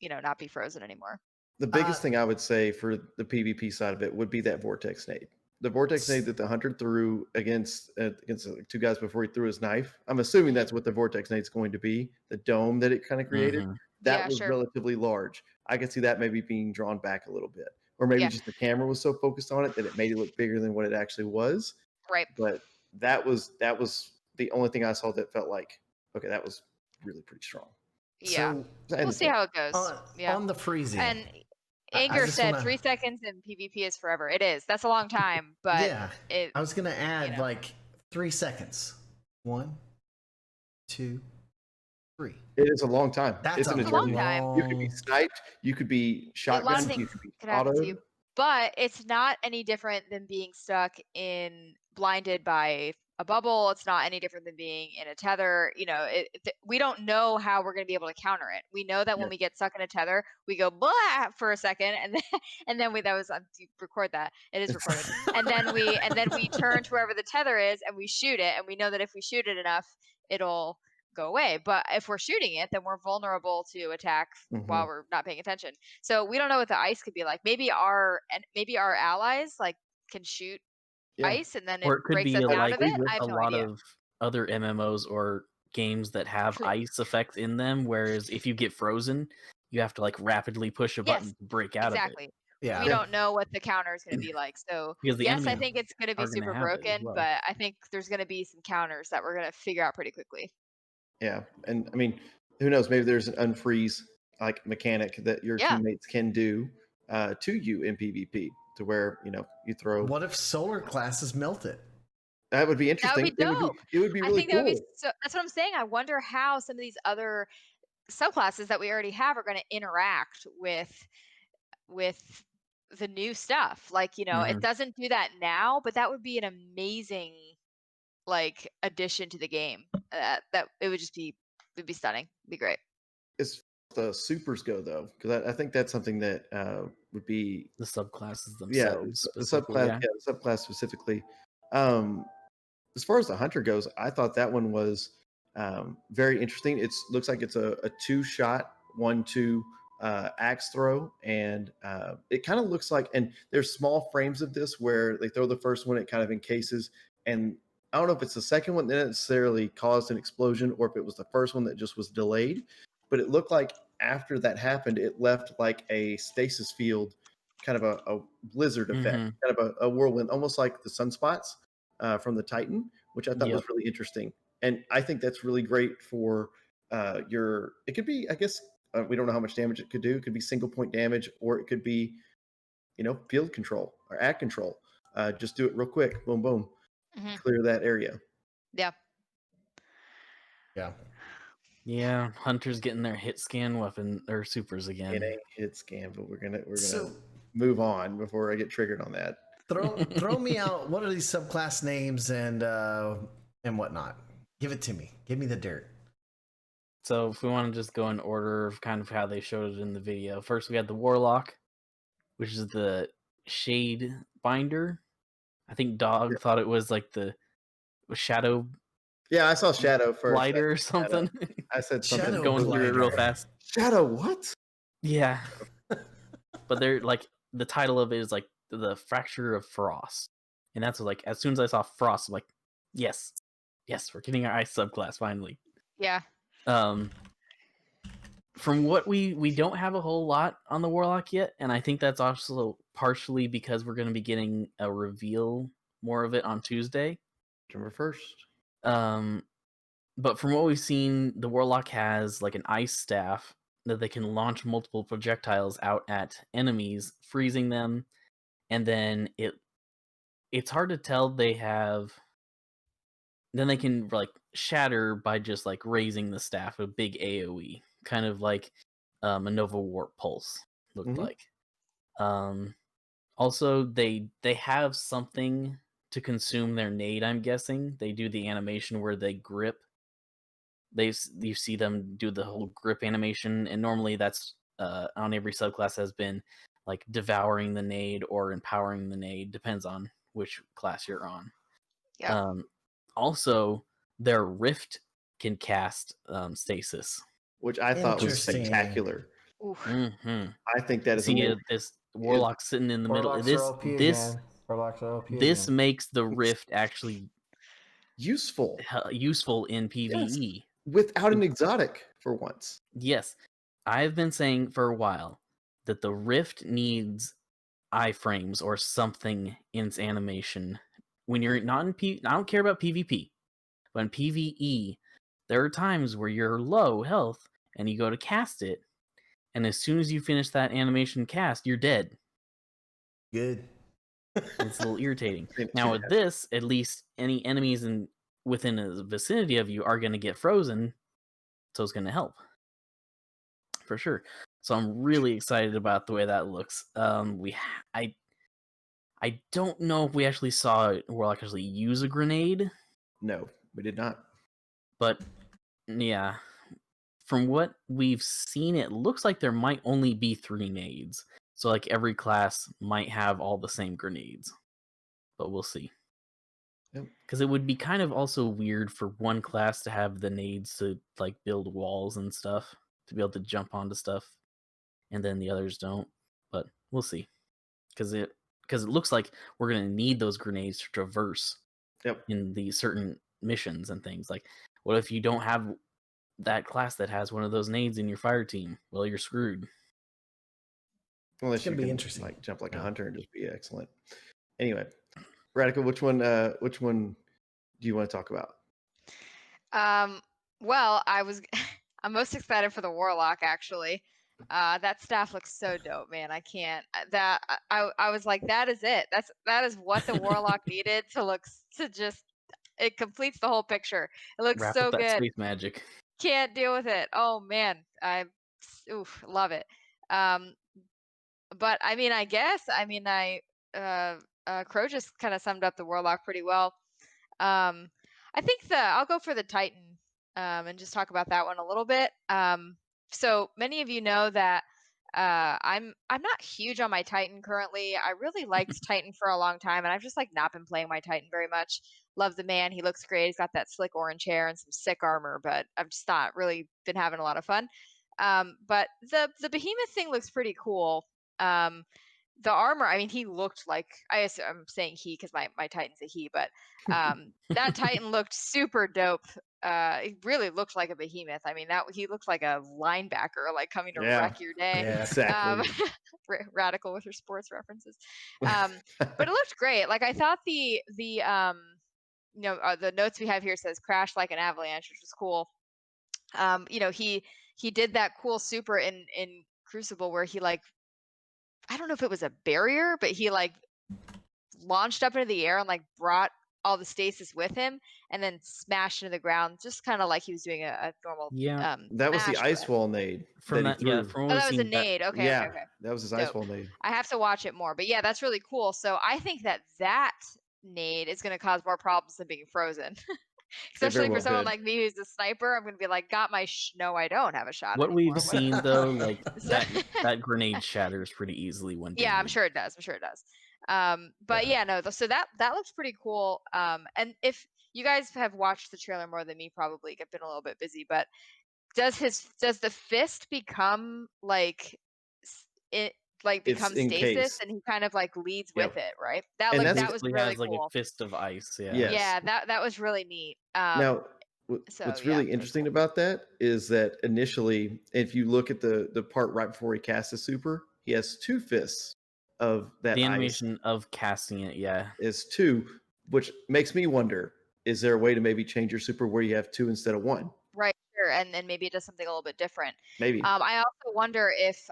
not be frozen anymore. the biggest thing I would say for the PvP side of it would be that vortex nade. The vortex nade that the hunter threw against two guys before he threw his knife. I'm assuming that's what the vortex nade's going to be. The dome that it kind of created. Mhm. That Yeah, was sure. relatively large. I could see that maybe being drawn back a little bit, or maybe Yeah. just the camera was so focused on it that it made it look bigger than what it actually was. Right. But that was the only thing I saw that felt like, okay, that was really pretty strong. Yeah. So We'll see how it goes. on the freezing, And I Anger just said wanna- 3 seconds in PvP is forever. It is. That's a long time, but yeah, it. I was gonna add know. like 3 seconds. 1, 2, 3. It is a long time. That's It's a an long eternity. time. You could be sniped. You could be A lot of shotgunned. things You could be could happen to autoed. you, but it's not any different than being stuck in blinded by a bubble. It's not any different than being in a tether. We don't know how we're going to be able to counter it. We know that when Yeah. we get stuck in a tether, we go blah for a second, and then you record that. It is recorded, and then we turn to wherever the tether is, and we shoot it, and we know that if we shoot it enough, it'll go away. But if we're shooting it, then we're vulnerable to attack while we're not paying attention. So we don't know what the ice could be like. Maybe our allies like can shoot Yeah. ice, and then it Or it could breaks be us out like of it. I have a no lot idea. of other MMOs or games that have ice effects in them, whereas if you get frozen, you have to like rapidly push a button Yes, to break out of it. exactly. Yeah. We don't know what the counter is going to be like. So Because the yes, I enemy think it's going to be are gonna super have it as broken, well. but I think there's going to be some counters that we're going to figure out pretty quickly. Yeah. And I mean, who knows? Maybe there's an unfreeze like mechanic that your teammates can do to you in PvP to where, you throw. What if solar classes melt it? That would be interesting. That would be dope. It would be really I think cool. that would be that's what I'm saying. I wonder how some of these other subclasses that we already have are going to interact with the new stuff. Like, it doesn't do that now, but that would be an amazing like addition to the game. That it would be stunning. It'd be great. As the supers go, though, because I think that's something that would be the subclasses yeah, themselves. the subclass, the subclass specifically. As far as the hunter goes, I thought that one was very interesting. It looks like it's a 2-shot 1-2 axe throw, and it kind of looks like. And there's small frames of this where they throw the first one, it kind of encases, and I don't know if it's the second one that necessarily caused an explosion or if it was the first one that just was delayed. But it looked like after that happened, it left like a stasis field, kind of a blizzard effect, kind of a whirlwind, almost like the sunspots from the Titan, which I thought was really interesting. And I think that's really great for it could be, I guess, we don't know how much damage it could do. It could be single point damage, or it could be, field control or ad control. Just do it real quick. Boom, boom. Clear that area. Yeah. Yeah. Yeah, hunters getting their hit scan weapon or supers again. It ain't hit scan, but we're gonna move on before I get triggered on that. throw me out. What are these subclass names and whatnot? Give it to me. Give me the dirt. So if we want to just go in order of kind of how they showed it in the video, first we had the Warlock, which is the Shade Binder. I think Dog thought it was like the Shadow. Yeah, I saw Shadow first. Lighter or something. I said something. Shadow going through it real fast. Shadow what? Yeah. But they're like, the title of it is like the Fracture of Frost. And that's like, as soon as I saw Frost, I'm like, yes, we're getting our ice subclass finally. Yeah. From what we don't have a whole lot on the Warlock yet, and I think that's also partially because we're going to be getting a reveal more of it on Tuesday, September 1st. But from what we've seen, the Warlock has like an ice staff that they can launch multiple projectiles out at enemies, freezing them, and then it's hard to tell they have. Then they can like shatter by just like raising the staff, a big AoE, kind of like a Nova Warp Pulse looked like. Also, they have something to consume their nade. I'm guessing they do the animation where they grip. You see them do the whole grip animation, and normally that's on every subclass has been like devouring the nade or empowering the nade, depends on which class you're on. Yeah. Also, their Rift can cast stasis, which I thought was spectacular. I think that is this Warlock sitting in the middle. This makes the Rift actually useful in PvE. Yes. Without an exotic for once. Yes. I've been saying for a while that the Rift needs iframes or something in its animation. When you're not in I don't care about PvP, but in PvE, there are times where you're low health and you go to cast it, and as soon as you finish that animation cast, you're dead. Good. It's a little irritating. Now with this, at least any enemies within the vicinity of you are going to get frozen, so it's going to help for sure. So I'm really excited about the way that looks. I don't know if we actually saw Warlock actually use a grenade. No, we did not. But yeah, from what we've seen, it looks like there might only be 3 nades. So like every class might have all the same grenades. But we'll see. Because it would be kind of also weird for one class to have the nades to like build walls and stuff, to be able to jump onto stuff, and then the others don't. But we'll see. Because it looks like we're going to need those grenades to traverse in the certain missions and things. Like, what if you don't have that class that has one of those nades in your fire team? Well, you're screwed. Unless you can be interesting. Like jump like a hunter and just be excellent. Anyway, Radical, which one do you want to talk about? Well, I'm most excited for the Warlock actually. That staff looks so dope, man. I can't. I was like, that is it. That is what the Warlock needed it completes the whole picture. It looks Wrap so up that good. space magic. Can't deal with it. Oh man, love it. But I mean, Crow just kind of summed up the Warlock pretty well. I think I'll go for the Titan and just talk about that one a little bit. So many of you know that I'm not huge on my Titan currently. I really liked Titan for a long time, and I've just like not been playing my Titan very much. Love the man. He looks great. He's got that slick orange hair and some sick armor, but I've just not really been having a lot of fun. But the behemoth thing looks pretty cool. The armor, I mean, he looked like, I'm saying he because my Titan's a he, but that Titan looked super dope. He really looked like a behemoth. I mean, he looked like a linebacker, like coming to wreck your day. Yeah, exactly. Radical with her sports references. But it looked great. Like I thought the notes we have here says crash like an avalanche, which was cool. He did that cool super in Crucible where he like, I don't know if it was a barrier, but he like launched up into the air and like brought all the stasis with him and then smashed into the ground, just kind of like he was doing a normal That was the smash. ice wall nade From that he that, threw. from Oh, what we've that was a seen, nade. Okay, yeah, okay. that was his Dope. ice wall nade. I have to watch it more, but yeah, that's really cool. So I think that nade is going to cause more problems than being frozen. Especially for someone like me who's a sniper, I'm going to be like, got my no, I don't have a shot. What anymore. we've seen though, like that grenade shatters pretty easily when. Yeah, I'm sure it does. But yeah, no. So that looks pretty cool. And if you guys have watched the trailer more than me, probably, I've been a little bit busy. But does the fist become like it? Like become stasis, and he kind of like leads with it, right? That was really has, like, cool. a fist of ice. Yeah. Yes. Yeah, that was really neat. Now, what's really interesting about that is that initially, if you look at the part right before he casts the super, he has 2 fists of that The ice. animation of casting it, yeah, is 2, which makes me wonder: is there a way to maybe change your super where you have 2 instead of 1? Right, sure, and maybe it does something a little bit different. Maybe. I also wonder if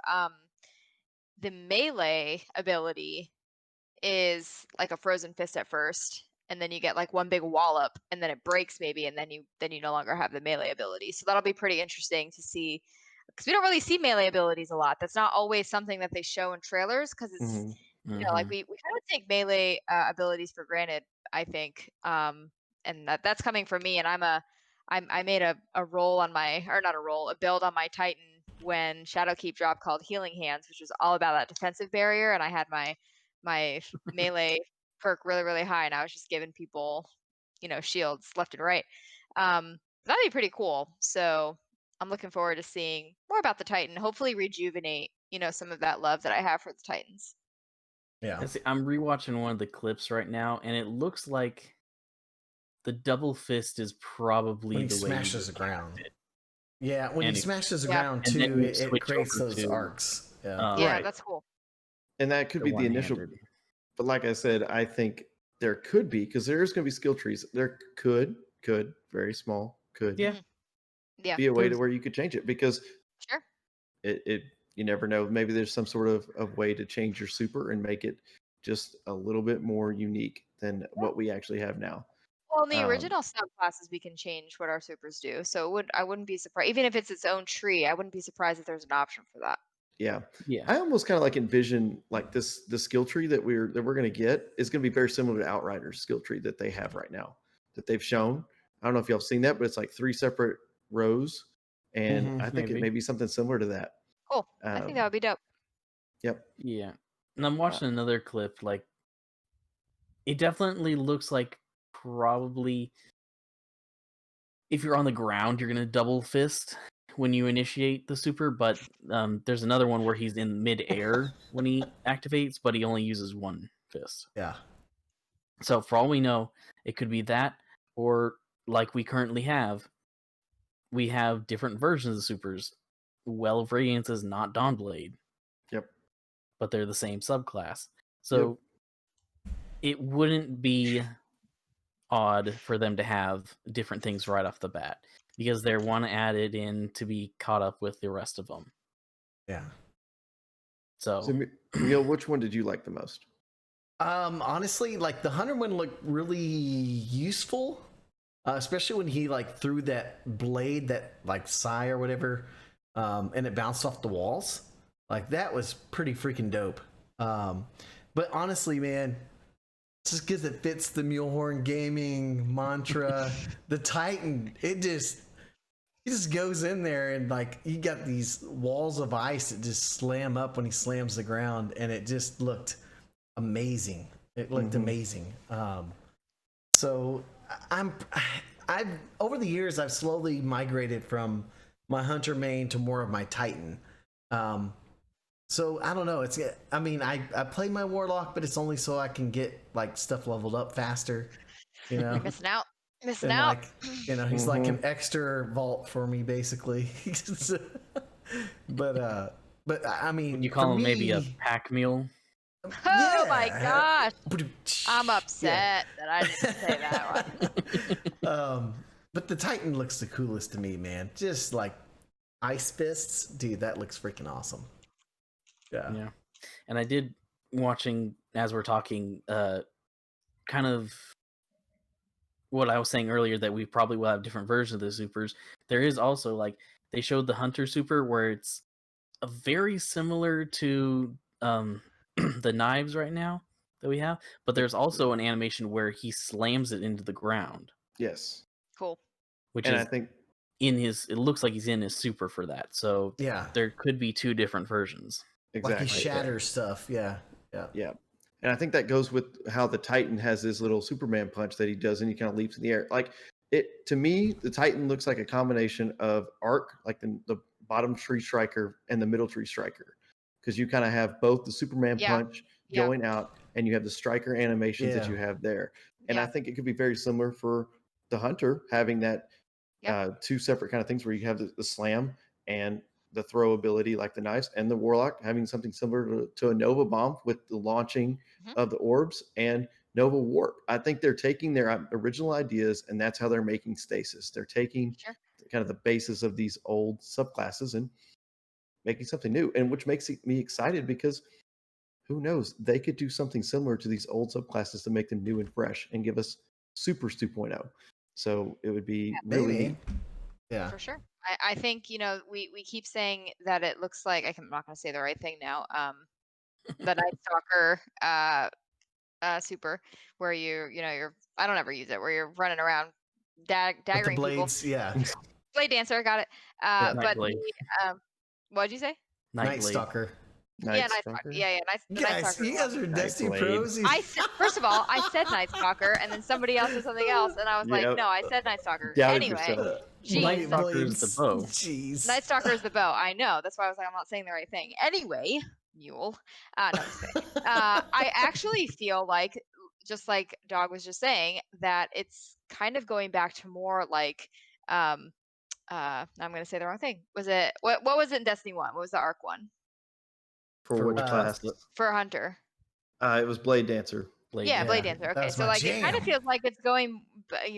the melee ability is like a frozen fist at first, and then you get like one big wallop, and then it breaks maybe, and then you no longer have the melee ability. So that'll be pretty interesting to see, because we don't really see melee abilities a lot. That's not always something that they show in trailers, because it's you know, like we kind of take melee abilities for granted, I think, and that's coming from me. And I made a roll on my, or not a roll, a build on my Titan when Shadowkeep dropped called Healing Hands, which was all about that defensive barrier, and I had my melee perk really, really high, and I was just giving people, shields left and right. That'd be pretty cool. So I'm looking forward to seeing more about the Titan. Hopefully rejuvenate, some of that love that I have for the Titans. Yeah. I'm rewatching one of the clips right now, and it looks like the double fist is probably when he the way smashes the ground. Yeah, when and he smashes the ground too, it creates those arcs. Yeah, yeah, that's cool. And that could be the initial. But like I said, I think there could be, because there is going to be skill trees. There could very small could be a way to where you could change it, because sure, it you never know. Maybe there's some sort of way to change your super and make it just a little bit more unique than what we actually have now. Well, in the original subclasses, we can change what our supers do. So I wouldn't be surprised, even if it's its own tree. I wouldn't be surprised if there's an option for that. Yeah. I almost kind of like envision like the skill tree that we're going to get is going to be very similar to Outrider's skill tree that they have right now, that they've shown. I don't know if y'all have seen that, but it's like 3 separate rows, and I think it may be something similar to that. Cool. I think that would be dope. Yep. Yeah. And I'm watching another clip. Like, it definitely looks like probably if you're on the ground, you're gonna double fist when you initiate the super, but there's another one where he's in mid-air when he activates, but he only uses 1 fist. Yeah. So for all we know, it could be that, or like we currently have, we have different versions of supers. Well of Radiance is not Dawnblade. Yep. But they're the same subclass. So it wouldn't be odd for them to have different things right off the bat, because they're one added in to be caught up with the rest of them. Yeah. So Miguel, which one did you like the most? Honestly, like the Hunter one looked really useful, especially when he like threw that blade, that like sigh or whatever, and it bounced off the walls. Like that was pretty freaking dope. But honestly, man, just because it fits the Mulehorn Gaming mantra, the Titan, it just goes in there, and like you got these walls of ice that just slam up when he slams the ground, and it just looked amazing. It looked amazing. So I've over the years I've slowly migrated from my Hunter main to more of my Titan. So I don't know. I play my Warlock, but it's only so I can get like stuff leveled up faster. You know, missing out. Like, he's like an extra vault for me, basically. but I mean, would you call him maybe a pack mule? Oh my gosh! I'm upset that I didn't say that one. But the Titan looks the coolest to me, man. Just like ice fists, dude. That looks freaking awesome. Yeah. And I did, watching as we're talking, kind of what I was saying earlier, that we probably will have different versions of the supers. There is also like they showed the Hunter super where it's very similar to the knives right now that we have, but there's also an animation where he slams it into the ground, Yes. Cool. which And is I think in his. It looks like he's in his super for that. So Yeah. there could be two different versions. Like exactly. he shatters stuff. Yeah. Yeah. Yeah. And I think that goes with how the Titan has this little Superman punch that he does, and he kind of leaps in the air. Like it to me, the Titan looks like a combination of Arc, like the bottom tree striker and the middle tree striker. Because you kind of have both the Superman Yeah. punch Yeah. going out and you have the striker animations that Yeah. you have there. And I Yeah. think it could be very similar for the Hunter having that Yeah. two separate kind of things where you have the slam and the throw ability like the knives, and the Warlock having something similar to a Nova Bomb with the launching Mhm. of the orbs and Nova Warp. I think they're taking their original ideas and that's how they're making Stasis. They're taking Sure. kind of the basis of these old subclasses and making something new, and which makes me excited because who knows, they could do something similar to these old subclasses to make them new and fresh and give us Supers 2.0. So it would be really Maybe. neat. Yeah. For sure. I think, we keep saying that it looks like, I'm not going to say the right thing now. The Night Stalker super, where you're, I don't ever use it, where you're running around With the daggering people. blades. Yeah. Blade Dancer, got it. Yeah. But Nightblade. what'd you say? Night Nightblade. Stalker. Yeah, Night Night Stalker. Stalker. Yeah, the Night Guys, Stalker you one. guys are Destiny Nightblade. pros. I said, first of all, I said Night Stalker, and then somebody else said something else, and I was like, Yep. no, I said Night Stalker. Doubted Anyway, yourself. geez. Night Stalker is the bow. Jeez. Night Stalker is the bow. I know. That's why I was like, I'm not saying the right thing. Anyway, mule. No, just kidding. I actually feel like, just like Dog was just saying, that it's kind of going back to more like, I'm going to say the wrong thing. Was it, what was it in Destiny 1? What was the Arc one? For which class? For Hunter. It was Blade Dancer. Blade. Yeah, Blade Yeah, Dancer. that Okay, was so my like it kind of jam. feels like it's going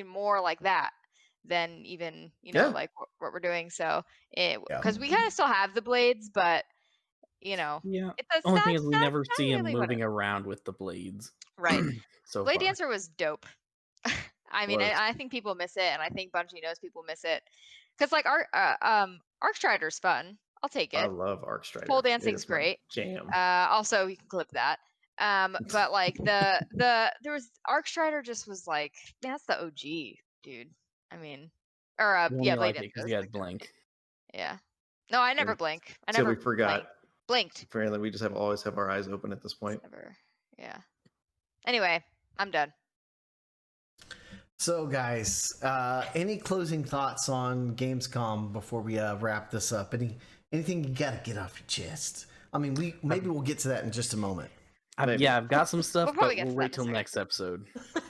more like that than even Yeah. like what we're doing. So Yeah. because we kind of still have the blades, but Yeah. it's Only not, thing is we not- never not see him really what moving around with the blades. right. So Blade far. Dancer was dope. I mean, Was. I think people miss it, and I think Bungie knows people miss it because like Arc Strider's fun. I'll take I it. love Arc Strider. Pole It dancing's is my great. Jam. Also, you can clip that. But like there was Arc Strider just was like, that's the OG, dude. I mean, or You only Blade like it Dancer. because he had blink. Yeah. No, I never blink. I Till never we forgot. blinked. Apparently, we just always have our eyes open at this point. Never. Yeah. Anyway, I'm done. So, guys, any closing thoughts on Gamescom before we wrap this up? Anything you got to get off your chest? I mean, maybe we'll get to that in just a moment. I've got some stuff, We'll probably but get we'll to wait that in till a next episode.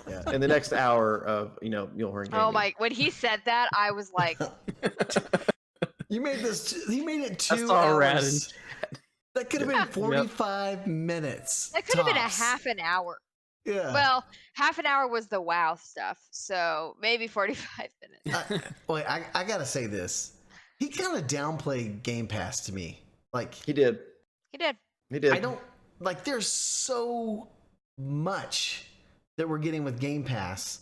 Yeah. In the next hour of Mulehorn Gaming. Oh my! When he said that, I was like, You made this. He made it 2 saw hours. Rad in That could have been 45 minutes. that could have been a tops. half an hour. Yeah. Well, half an hour was the WoW stuff, so maybe 45 minutes. Wait, I gotta say this. He kind of downplayed Game Pass to me. Like He did. He did. He did. I don't like. There's so much that we're getting with Game Pass,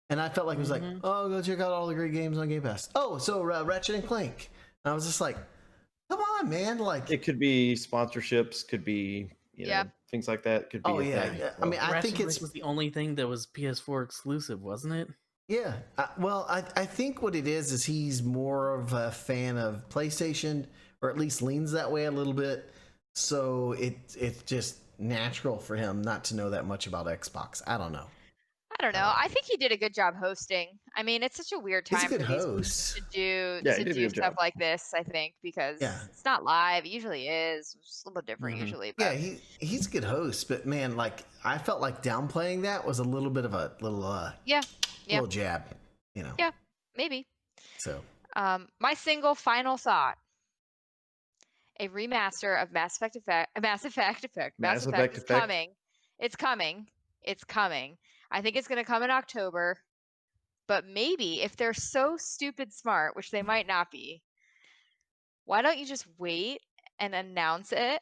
and I felt like it was like, oh, go check out all the great games on Game Pass. Oh, so Ratchet and Clank. And I was just like, come on, man. Like It could be sponsorships. Could be Yeah. things like that. Could be. Oh, a yeah, thing. yeah. I mean, I Ratchet think and it's Clank was the only thing that was PS4 exclusive, wasn't it? yeah. Well, I think what it is he's more of a fan of PlayStation, or at least leans that way a little bit. So it's just natural for him not to know that much about Xbox. I don't know. I don't know. I think he did a good job hosting. I mean, it's such a weird He's a time good for these host. to do Yeah, he did a good stuff job. like this. I think because Yeah. it's not live. It usually is. It's just a little bit different usually. But Yeah, he's a good host, but man, like I felt like downplaying that was a little bit of a little yeah, little jab, yeah, maybe. So My single final thought: a remaster of Mass Effect is coming. It's coming. It's coming. I think it's going to come in October. But maybe if they're so stupid smart, which they might not be, why don't you just wait and announce it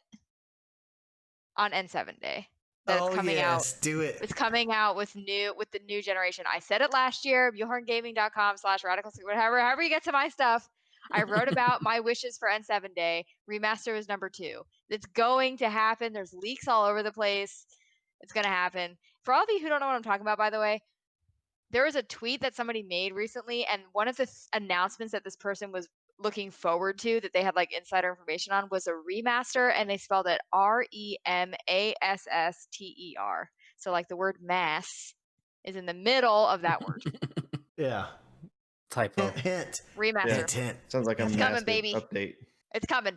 on N7 Day? that's coming out. Do it. It's coming out with the new generation. I said it last year. MuleHornGaming.com/radical. However you get to my stuff. I wrote about my wishes for N7 Day. Remaster is number 2. It's going to happen. There's leaks all over the place. It's going to happen. For all of you who don't know what I'm talking about, by the way, there was a tweet that somebody made recently, and one of the announcements that this person was looking forward to that they had like insider information on was a remaster, and they spelled it REMASSTER. So like the word mass is in the middle of that word. Yeah. Typo. Hint. Remaster. Hint. Sounds like a It's massive coming, baby. update. It's coming.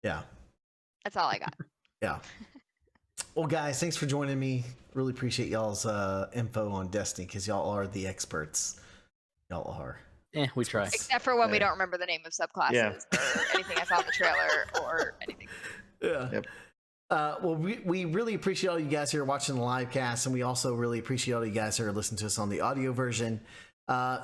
Yeah. That's all I got. Yeah. Well, guys, thanks for joining me. Really appreciate y'all's info on Destiny because y'all are the experts. Y'all are. We try. Except for when we don't remember the name of subclasses or anything I saw in the trailer or anything. Yeah. Yep. Well, we really appreciate all you guys here watching the live cast, and we also really appreciate all you guys who are listening to us on the audio version.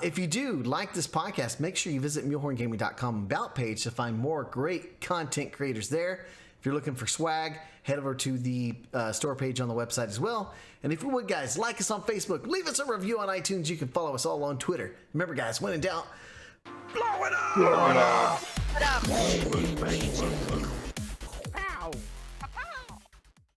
If you do like this podcast, make sure you visit MuleHornGaming.com about page to find more great content creators there. If you're looking for swag, head over to the store page on the website as well. And if you would, guys, like us on Facebook, leave us a review on iTunes. You can follow us all on Twitter. Remember, guys, when in doubt, blow it up! Blow it up!